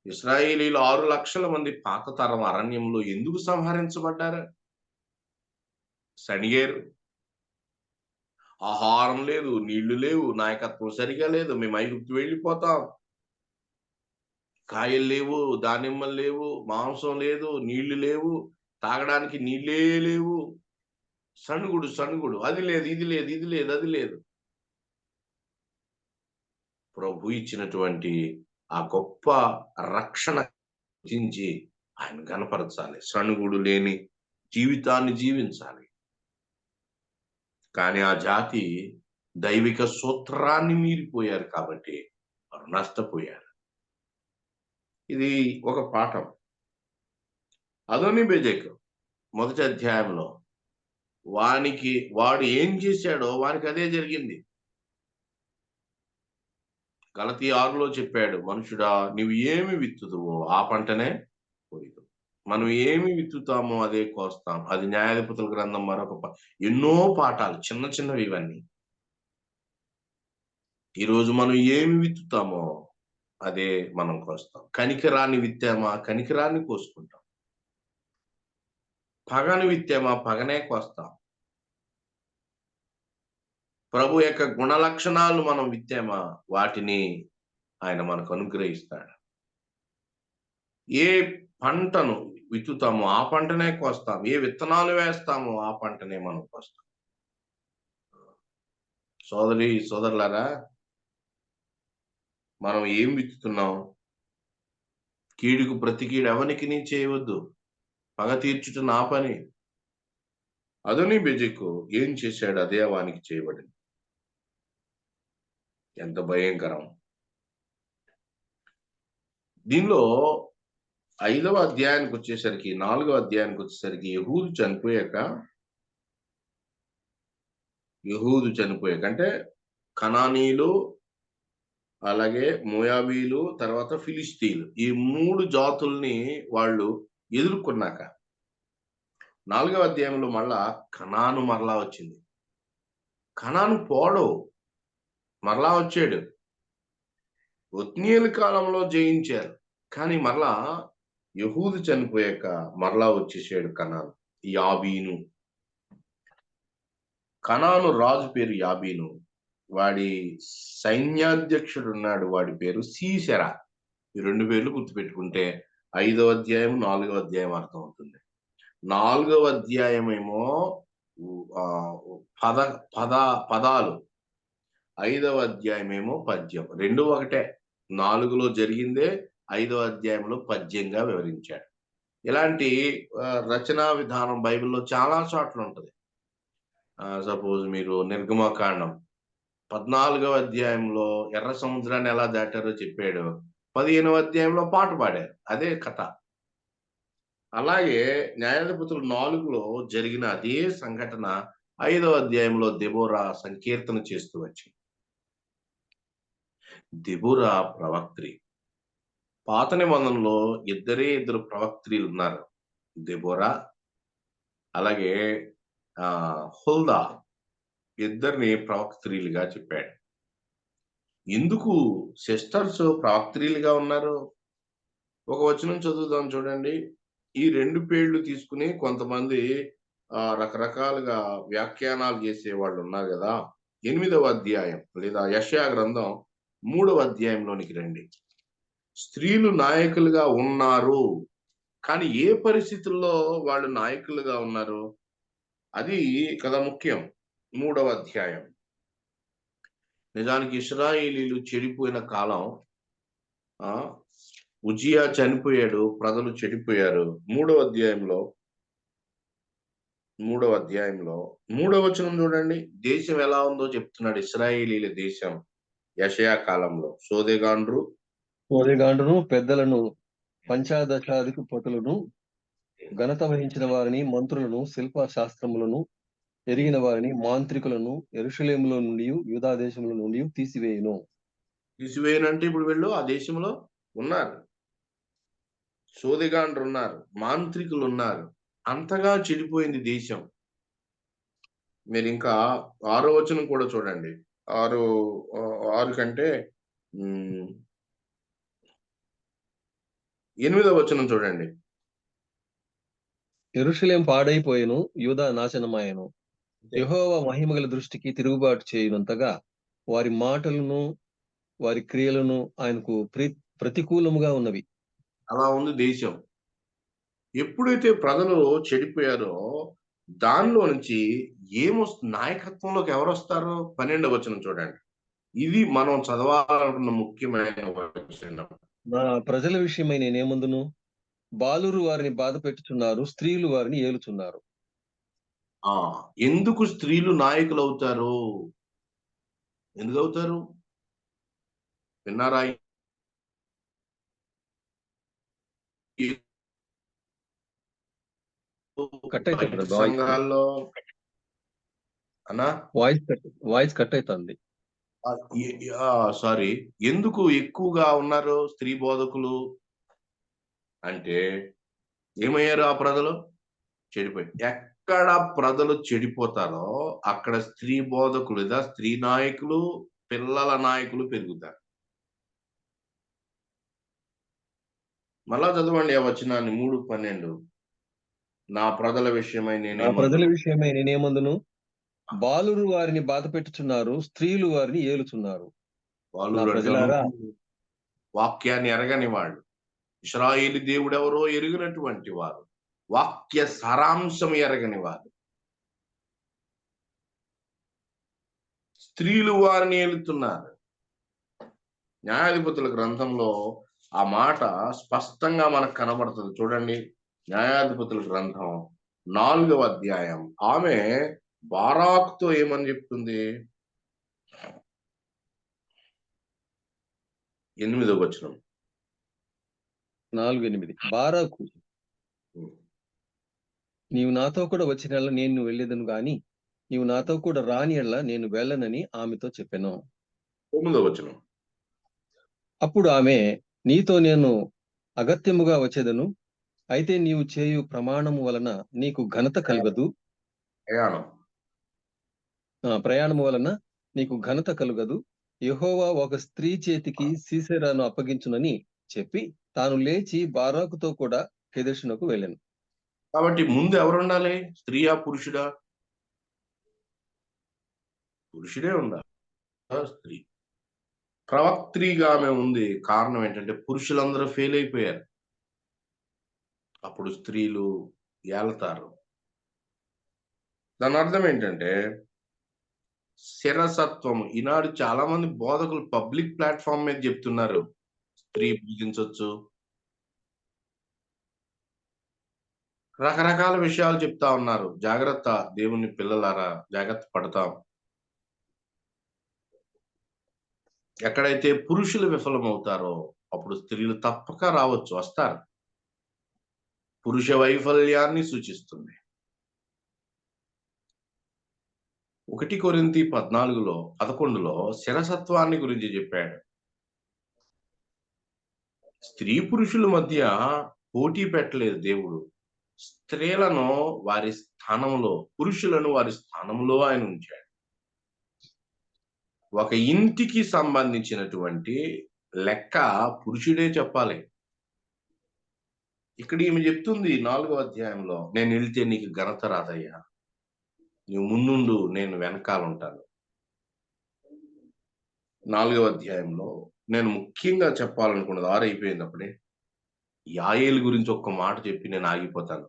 ఇశ్రాయేలీలు 6 లక్షల మంది పాత తరం అరణ్యంలో ఎందుకు సంహరించబడ్డారు? సణిగేరు. ఆహారం లేదు, నీళ్లు లేవు, నాయకత్వం సరిగా లేదు, మేము ఐగుప్తు వెళ్ళిపోతాం, కాయలు లేవు, దానిమ్మలు లేవు, మాంసం లేదు, నీళ్లు లేవు, తాగడానికి నీళ్ళే లేవు. సణుగుడు సణుగుడు, అది లేదు, ఇది లేదు, ఇది లేదు, అది లేదు. ప్రభు ఇచ్చినటువంటి ఆ గొప్ప రక్షణ గురించి ఆయన గణపరచాలి, సణుగుడు లేని జీవితాన్ని జీవించాలి. కానీ ఆ జాతి దైవిక సూత్రాన్ని మీరిపోయారు కాబట్టి వారు నష్టపోయారు. ఇది ఒక పాఠం. అదోనీబెజెక్ 1వ అధ్యాయంలో వాడు ఏం చేశాడో వారికి అదే జరిగింది. గలతీ 6లో చెప్పాడు, మనుషుడా నీవు ఏమి విత్తుదువో ఆ పంటనే కోయుదు. మనం ఏమి విత్తుతామో అదే కోస్తాం. అది న్యాయాధిపతుల గ్రంథం మరొక ఎన్నో పాఠాలు, చిన్న చిన్నవి ఇవన్నీ. ఈరోజు మనం ఏమి విత్తుతామో అదే మనం కోస్తాం. కనికరాన్ని విత్తామా కనికరాన్ని కోసుకుంటాం. పగను విత్తామా పగనే కోస్తాం. ప్రభు యొక్క గుణ లక్షణాలు మనం విత్తామా వాటిని ఆయన మనకు అనుగ్రహిస్తాడు. ఏ పంటను విత్తుతామో ఆ పంటనే కోస్తాం. ఏ విత్తనాలు వేస్తామో ఆ పంటనే మనం కోస్తాం. సోదరులారా, మనం ఏం విత్తుతున్నాం? కీడుకు ప్రతి కీడు ఎవనికి నీ చేయవద్దు, పగ తీర్చుట నా పని. అదోనీబెజెక్ ఏం చేశాడు అదే వానికి చేయబడింది. ఎంత భయంకరం! దీనిలో 5వ అధ్యాయానికి వచ్చేసరికి, 4వ అధ్యాయానికి వచ్చేసరికి యెహూదు చనిపోయాక అంటే కనానీయులు, అలాగే మోయాబీలు, తర్వాత ఫిలిస్తీన్లు, ఈ 3 జాతుల్ని వాళ్ళు ఎదుర్కొన్నాక 4వ అధ్యాయంలో మళ్ళా కనాను మరలా వచ్చింది. కనాను పోడు, మరలా వచ్చాడు. ఒత్నీయేలు కాలంలో జయించారు, కానీ మరలా యెహూదు చనిపోయాక మరలా వచ్చేసాడు కనాను. యాబీను. కనాను రాజు పేరు యాబీను. వాడి సైన్యాధ్యక్షుడు ఉన్నాడు, వాడి పేరు సీసెరా. ఈ 2 పేర్లు గుర్తుపెట్టుకుంటే 5వ అధ్యాయం 4వ అధ్యాయం అర్థం అవుతుంది. 4వ అధ్యాయం ఏమో ఆ, పద పద పదాలు. 5వ అధ్యాయమేమో పద్యం. రెండు ఒకటే. 4లో జరిగిందే 5వ అధ్యాయంలో పద్యంగా వివరించాడు. ఇలాంటి రచనా విధానం బైబిల్‌లో చాలా చోట్ల ఉంటది. సపోజ్ మీరు నిర్గమకాండం 14వ అధ్యాయంలో ఎర్ర సముద్రాన్ని ఎలా దాటారో చెప్పాడు. 15వ అధ్యాయంలో పాట పాడారు. అదే కథ. అలాగే న్యాయాధిపతులు 4లో జరిగిన అదే సంఘటన 5వ అధ్యాయంలో దెబోరా సంకీర్తన చేస్తూ వచ్చింది. దెబోరా ప్రవక్త్రి. పాత నిబంధనలో ఇద్దరు ప్రవక్త్రీలు ఉన్నారు. దెబోరా అలాగే హుల్దా ఇద్దరిని ప్రవక్త్రీలుగా చెప్పాడు. ఎందుకు సిస్టర్స్ ప్రవక్త్రీలుగా ఉన్నారు? ఒక వచనం చదువుదాం చూడండి. ఈ 2 పేర్లు తీసుకుని కొంతమంది రకరకాలుగా వ్యాఖ్యానాలు చేసే వాళ్ళు ఉన్నారు కదా. 8వ అధ్యాయం లేదా యెషయా గ్రంథం 3వ అధ్యాయంలోనికి రండి. స్త్రీలు నాయకులుగా ఉన్నారు. కానీ ఏ పరిస్థితుల్లో వాళ్ళు నాయకులుగా ఉన్నారు? అది కదా ముఖ్యం. 3వ అధ్యాయం. నిజానికి ఇశ్రాయేలీలు చెడిపోయిన కాలం. ఉజియా చనిపోయాడు, ప్రజలు చెడిపోయారు. 3వ అధ్యాయంలో 3వ వచనం చూడండి. దేశం ఎలా ఉందో చెప్తున్నాడు. ఇశ్రాయేలీల దేశం యెషయా కాలంలో సోదెగాండ్రును పెద్దలను పంచాదశాధిపతులను ఘనత వహించిన వారిని మంత్రులను శిల్ప శాస్త్రములను ఎరిగిన వారిని మాంత్రికులను యెరూషలేములో నుండి యూదా దేశంలో నుండి తీసివేయనంటే ఇప్పుడు వీళ్ళు ఆ దేశంలో ఉన్నారు. సోదెగాండ్రు ఉన్నారు, మాంత్రికులు ఉన్నారు. అంతగా చెడిపోయింది దేశం. మీరు ఇంకా 6వ వచనం కూడా చూడండి. 6 కంటే 8వ వచనం చూడండి. యెరూషలేము పాడైపోయెను, యూదా నాశనమాయెను. యెహోవా మహిమగల దృష్టికి తిరుగుబాటు చేయనంతగా వారి మాటలను వారి క్రియలను ఆయనకు ప్రతికూలముగా ఉన్నవి. అలా ఉంది దేశం. ఎప్పుడైతే ప్రజలు చెడిపోయారో దానిలో నుంచి నాయకత్వంలోకి ఎవరు వస్తారు? 12వ వచనం చూడండి. ఇది మనం చదవాలనుకున్న ముఖ్యమైన వచనం. నా ప్రజల విషయమై నేనేమందును? బాలురు వారిని బాధ పెట్టుచున్నారు, స్త్రీలు వారిని ఏలుచున్నారు. ఎందుకు స్త్రీలు నాయకులు అవుతారు? ఎందుకు అవుతారు? విన్నారా? సంఘాల్లో అన్నా వాయిస్ కట్ అవుతుంది. సారీ. ఎందుకు ఎక్కువగా ఉన్నారు స్త్రీ బోధకులు అంటే ఏమయ్యారు? ఆ ప్రజలు చెడిపోయి. ఎక్కడ ప్రజలు చెడిపోతారో అక్కడ స్త్రీ బోధకులు లేదా స్త్రీ నాయకులు, పిల్లల నాయకులు పెరుగుతారు. మళ్ళా చదవండి ఆ వచనాన్ని 3:12. నా ప్రజల విషయమై నేనేమందును? బాలురు వారిని బాధ పెట్టుచున్నారు, స్త్రీలు వారిని ఏలుచున్నారు. వాక్యాన్ని ఎరగని వాళ్ళు, ఇశ్రాయేలు దేవుడెవరో ఎరుగినటువంటి వారు, వాక్య సారాంశం ఎరగని వారు, స్త్రీలు వారిని ఏలుతున్నారు. న్యాయాధిపతుల గ్రంథంలో ఆ మాట స్పష్టంగా మనకు కనబడుతుంది. చూడండి, న్యాయాధిపతుల గ్రంథం 4వ అధ్యాయం. ఆమె బారాకుతో ఏమని చెప్తుంది? 8వ వచనం. 4:8. బారాకు, నీవు నాతో కూడా వచ్చిన ఎడల నేను వెళ్ళేదను గాని నీవు నాతో కూడా రాని ఎడల నేను వెళ్ళనని ఆమెతో చెప్పాను. 9వ వచనం. అప్పుడు ఆమె, నీతో నేను అగత్యముగా వచ్చేదను, అయితే నీవు చేయు ప్రమాణము వలన నీకు ఘనత కలుగదు. ప్రయాణము వలన నీకు ఘనత కలుగదు. యెహోవా ఒక స్త్రీ చేతికి సీసెరాను అప్పగించునని చెప్పి తాను లేచి బారాకుతో కూడా కెదెషునకు వెళ్ళాను. కాబట్టి ముందు ఎవరు ఉండాలి? స్త్రీయా పురుషుడా? పురుషుడే ఉండాలి. స్త్రీ ప్రవక్త్రిగా ఆమె ఉంది. కారణం ఏంటంటే పురుషులందరూ ఫెయిల్ అయిపోయారు. అప్పుడు స్త్రీలు ఏలతారు. దాని అర్థం ఏంటంటే శిరసత్వం. ఈనాడు చాలా మంది బోధకులు పబ్లిక్ ప్లాట్ఫామ్ మీద చెప్తున్నారు స్త్రీ పూజించవచ్చు, రకరకాల విషయాలు చెప్తా ఉన్నారు. జాగ్రత్త దేవుని పిల్లలారా, జాగ్రత్త పడతాం. ఎక్కడైతే పురుషులు విఫలమవుతారో అప్పుడు స్త్రీలు తప్పక రావచ్చు, వస్తారు. పురుష వైఫల్యాన్ని సూచిస్తుంది. 1 కొరింథీ 11లో శిరసత్వాన్ని గురించి చెప్పాడు. స్త్రీ పురుషుల మధ్య పోటీ పెట్టలేదు దేవుడు. స్త్రీలను వారి స్థానంలో, పురుషులను వారి స్థానంలో ఆయన ఉంచాడు. ఒక ఇంటికి సంబంధించినటువంటి లెక్క పురుషుడే చెప్పాలి. ఇక్కడ ఈమె చెప్తుంది 4వ అధ్యాయంలో, నేను వెళ్తే నీకు ఘనత రాదయ్యా, నువ్వు ముందుండు, నేను వెనకాల ఉంటాను. 4వ అధ్యాయంలో నేను ముఖ్యంగా చెప్పాలనుకున్నది 6 అయిపోయింది అప్పుడే. యాయేలు గురించి ఒక్క మాట చెప్పి నేను ఆగిపోతాను.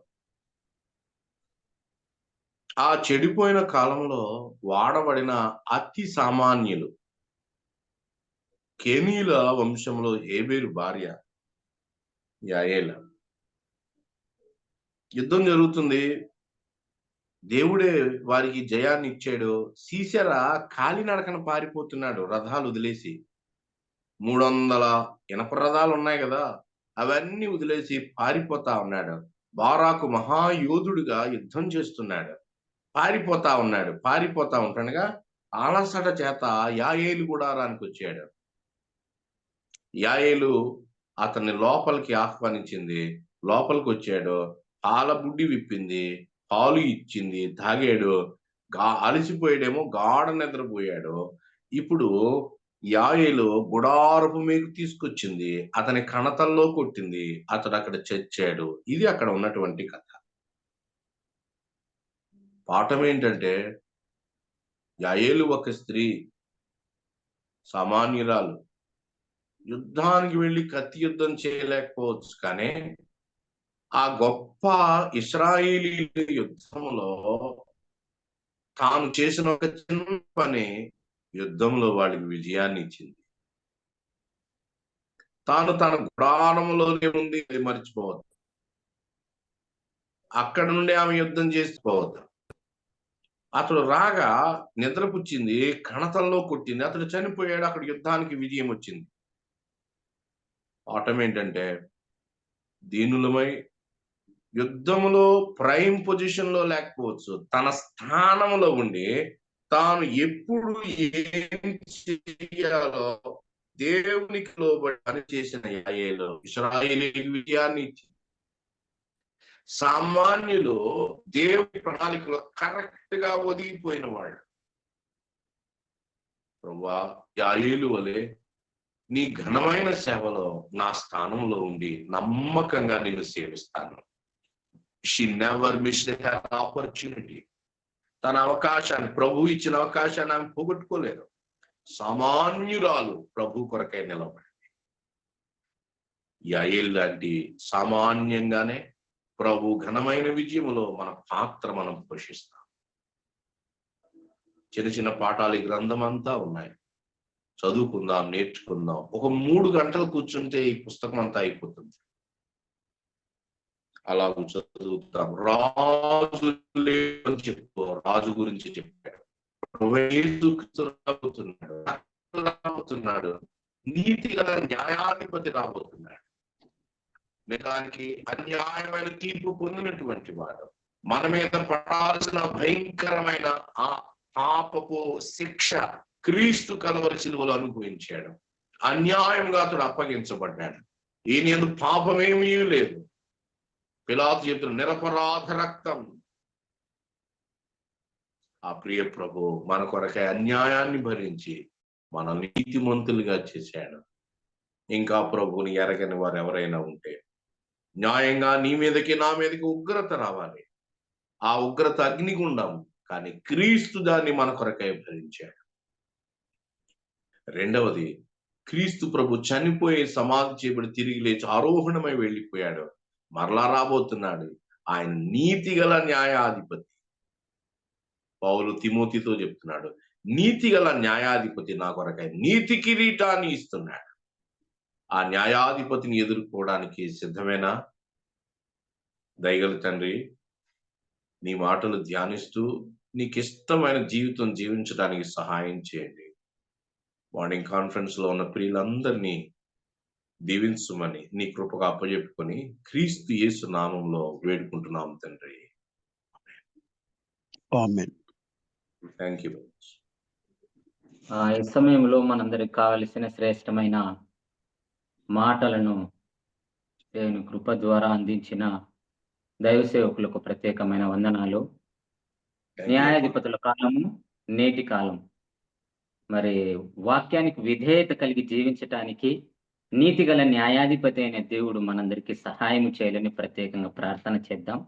ఆ చెడిపోయిన కాలంలో వాడబడిన అతి సామాన్యులు, కేనీల వంశంలో హేబేరు భార్య యాయేల. యుద్ధం జరుగుతుంది, దేవుడే వారికి జయాన్ని ఇచ్చాడు. సీసెరా కాలినడకన పారిపోతున్నాడు, రథాలు వదిలేసి. 300 ఇనప రథాలు ఉన్నాయి కదా, అవన్నీ వదిలేసి పారిపోతా ఉన్నాడు. బారాకు మహాయోధుడిగా యుద్ధం చేస్తున్నాడు, పారిపోతా ఉన్నాడు. పారిపోతా ఉంటాడుగా అలసట చేత యాయేలు గుడారానికి వచ్చాడు. యాయేలు అతన్ని లోపలికి ఆహ్వానించింది. లోపలికి వచ్చాడు, పాల బుడ్డి విప్పింది, పాలు ఇచ్చింది, తాగాడు. అలసిపోయాడేమో, గాఢ నిద్రపోయాడు. ఇప్పుడు యాయేలు గుడారపు మీకు తీసుకొచ్చింది, అతని కణతల్లో కొట్టింది, అతడు అక్కడ చచ్చాడు. ఇది అక్కడ ఉన్నటువంటి కథ. పాఠం ఏంటంటే, యాయేలు ఒక స్త్రీ, సామాన్యురాలు. యుద్ధానికి వెళ్ళి కత్తి యుద్ధం చేయలేకపోవచ్చు, కానీ ఆ గొప్ప ఇశ్రాయేలీయుల యుద్ధంలో తాను చేసిన ఒక చిన్న పని యుద్ధంలో వాళ్ళకి విజయాన్ని ఇచ్చింది. తాను తన గుడారంలోనే ఉంది, అది మర్చిపోవద్దు. అక్కడ నుండి ఆమె యుద్ధం చేసిపోవద్దు. అతడు రాగా నిద్రపుచ్చింది, కణతంలో కొట్టింది, అతడు చనిపోయాడు. అక్కడ యుద్ధానికి విజయం వచ్చింది. పాఠం ఏంటంటే, దీనులమై యుద్ధంలో ప్రైమ్ పొజిషన్ లో లేకపోవచ్చు, తన స్థానంలో ఉండి తాను ఎప్పుడు ఏం చేయాలో దేవునికి లోబడి పనిచేసిన యాయేలు ఇశ్రాయేలీయులకు విజయాన్ని ఇచ్చింది. సామాన్యులు దేవుని ప్రణాళికలో కరెక్ట్ గా ఒదిగిపోయిన వాళ్ళు. ప్రభువా, యాయేలు వలె నీ ఘనమైన సేవలో నా స్థానంలో ఉండి నమ్మకంగా నిన్ను సేవిస్తాను. She never missed her opportunity. తన అవకాశాన్ని, ప్రభు ఇచ్చిన అవకాశాన్ని ఆమె పోగొట్టుకోలేదు. సామాన్యురాలు ప్రభు కొరకై నిలబడింది. యాయేలు లాంటి సామాన్యంగానే ప్రభు ఘనమైన విజయములో మన పాత్ర మనం పోషిస్తాం. చిన్న చిన్న పాఠాలు ఈ గ్రంథం అంతా ఉన్నాయి, చదువుకుందాం, నేర్చుకుందాం. ఒక 3 గంటలు కూర్చుంటే ఈ పుస్తకం అంతా అయిపోతుంది. అలా చదువుతాం. రాజు లేదని చెప్పు, రాజు గురించి చెప్పాడు. రాబోతున్నాడు, నీతి గల న్యాయాధిపతి రాబోతున్నాడు. నిజానికి అన్యాయమైన తీర్పు పొందినటువంటి వాడు, మన మీద పడాల్సిన భయంకరమైన ఆ పాపపు శిక్ష క్రీస్తు కలవరి శిలువలో అనుభవించాడు. అన్యాయంగా అతడు అప్పగించబడ్డాడు. ఈయన యందు పాపమేమీ లేదు. పిలాతు చెప్తున్న నిరపరాధ రక్తం. ఆ ప్రియ ప్రభు మన కొరకై అన్యాయాన్ని భరించి మన నీతిమంతులుగా చేశాడు. ఇంకా ప్రభువుని ఎరగని వారు ఎవరైనా ఉంటే, న్యాయంగా నీ మీదకి నా మీదకి ఉగ్రత రావాలి. ఆ ఉగ్రత అగ్నిగుండం, కానీ క్రీస్తు దాన్ని మన కొరకై భరించాడు. రెండవది, క్రీస్తు ప్రభు చనిపోయి సమాధి చేయబడి తిరిగి లేచి ఆరోహణమై వెళ్ళిపోయాడు, మరలా రాబోతున్నాడు. ఆయన నీతి గల న్యాయాధిపతి. పౌలు తిమోతితో చెప్తున్నాడు, నీతి గల న్యాయాధిపతి నా కొరకై నీతి కిరీటాన్ని ఇస్తున్నాడు. ఆ న్యాయాధిపతిని ఎదుర్కోవడానికి సిద్ధమేనా? దయగల తండ్రి, నీ మాటలు ధ్యానిస్తూ నీకు ఇష్టమైన జీవితం జీవించడానికి సహాయం చేయండి. మార్నింగ్ కాన్ఫరెన్స్ లో ఉన్న ప్రియులందరినీ దీవించుమని నీ కృపగా అప్పచెప్పుకొని క్రీస్తు యేసు నామంలో వేడుకుంటున్నాం తండ్రి. ఆమేన్. Thank you. ఈ సమయంలో మనందరికి కావలసిన శ్రేష్టమైన మాటలను దేవుని కృప ద్వారా అందించిన దైవ సేవకులకు ప్రత్యేకమైన వందనాలు. న్యాయాధిపతుల కాలము, నేటి కాలం. మరి వాక్యానికి విధేయత కలిగి జీవించటానికి నీతి గల న్యాయాధిపతి అయిన దేవుడు మనందరికీ సహాయం చేయాలని ప్రత్యేకంగా ప్రార్థన చేద్దాం.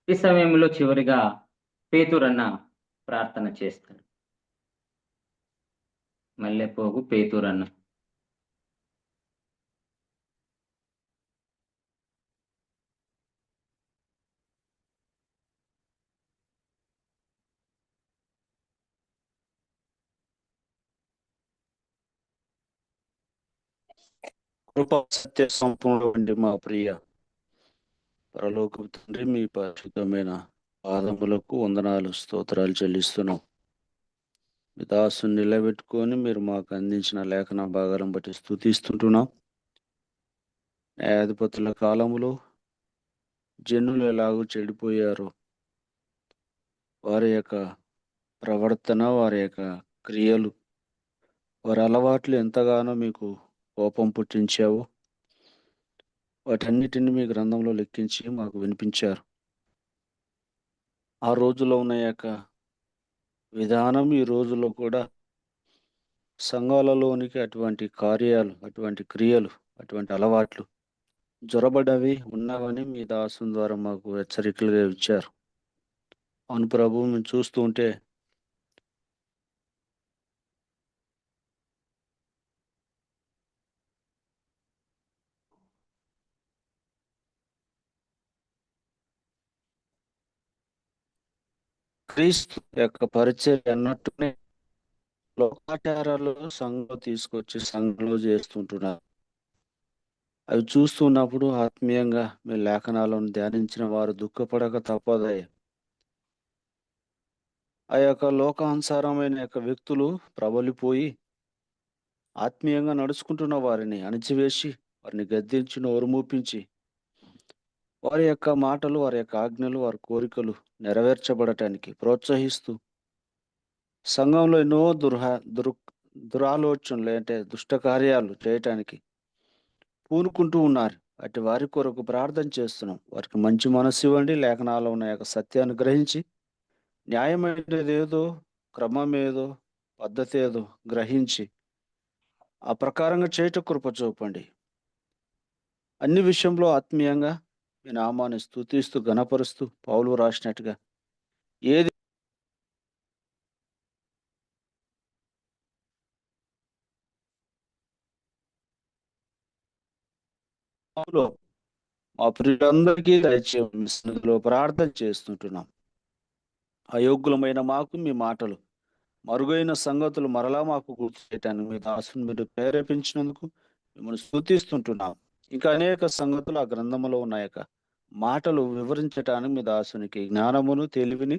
ఈ సమయంలో చివరిగా పేతురన్న ప్రార్థన చేస్తాడు. మల్లెపోగు పేతురన్న. కృప సత్య సంపూర్ణ మా ప్రియ పరలోక తండ్రి, మీ పరిశుద్ధమైన పాదములకు వందనాలు స్తోత్రాలు చెల్లిస్తున్నాం. మీ దాసుని నిలబెట్టుకొని మీరు మాకు అందించిన లేఖన భాగాలను బట్టి స్తుతిస్తుంటున్నాం. న్యాయాధిపతుల కాలంలో జనులు ఎలాగో చెడిపోయారో, వారి యొక్క ప్రవర్తన, వారి యొక్క క్రియలు, వారి అలవాట్లు ఎంతగానో మీకు కోపం పుట్టించావు. వాటన్నిటిని మీ గ్రంథంలో లెక్కించి మాకు వినిపించారు. ఆ రోజులో ఉన్న యొక్క విధానం ఈ రోజుల్లో కూడా సంఘాలలోనికి అటువంటి కార్యాలు, అటువంటి క్రియలు, అటువంటి అలవాట్లు జొరబడవి ఉన్నవని మీ దాసుని ద్వారా మాకు హెచ్చరికలుగా ఇచ్చారు. అవును ప్రభు, మేము చూస్తూ ఉంటే క్రీస్తు యొక్క పరిచయం అన్నట్టునే లోకాచారాలు సంఘంలో తీసుకొచ్చి సంఘంలో చేస్తుంటున్నారు. అవి చూస్తున్నప్పుడు ఆత్మీయంగా మీ లేఖనాలను ధ్యానించిన వారు దుఃఖపడక తప్పదయ్యా. ఆ యొక్క లోకానుసారమైన యొక్క వ్యక్తులు ప్రబలిపోయి ఆత్మీయంగా నడుచుకుంటున్న వారిని అణిచివేసి, వారిని గద్దించి, నోరు మూపించి, వారి యొక్క మాటలు, వారి యొక్క ఆజ్ఞలు, వారి కోరికలు నెరవేర్చబడటానికి ప్రోత్సహిస్తూ సంఘంలో ఎన్నో దురాలోచనలు అంటే దుష్ట కార్యాలు చేయటానికి పూనుకుంటూ ఉన్నారు. అటు వారి కొరకు ప్రార్థన చేస్తున్నాం. వారికి మంచి మనస్సు ఇవ్వండి. లేఖనాల్లో ఉన్న యొక్క సత్యాన్ని గ్రహించి న్యాయమైనది ఏదో, క్రమం ఏదో, పద్ధతి ఏదో గ్రహించి ఆ ప్రకారంగా చేయట కృప చూపండి. అన్ని విషయంలో ఆత్మీయంగా మీ నామాన్ని స్తుతిస్తూ ఘనపరుస్తూ పౌలు రాసినట్టుగా ఏది మా ప్రియులందరికీ దయచేయండి సన్నిధిలో ప్రార్థన చేస్తుంటున్నాం. అయోగ్యులమైన మాకు మీ మాటలు, మరుగైన సంగతులు మరలా మాకు గుర్తు చేయటానికి మీ దాసుని మీరు ప్రేరేపించినందుకు మిమ్మల్ని స్తుతిస్తుంటున్నాం. ఇంకా అనేక సంగతులు ఆ గ్రంథంలో ఉన్న యొక్క మాటలు వివరించటానికి మీ దాసునికి జ్ఞానమును, తెలివిని,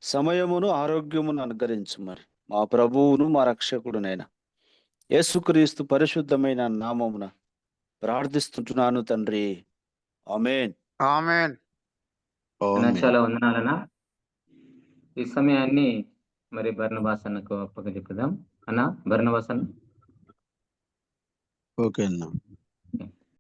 సమయమును, ఆరోగ్యమును అనుగ్రహించు. మరి మా ప్రభువును మా రక్షకుడునైనా యేసుక్రీస్తు పరిశుద్ధమైన నామమున ప్రార్థిస్తుంటున్నాను తండ్రి. ఆమేన్. ఆమేన్. చాలా వందనాలన్నా. ఈ సమయాన్ని మరి బర్నబాస్ అన్నకు అప్పగజెప్పుదాం. అన్నా, బర్నబాస్ అన్న. ఓకే అన్న.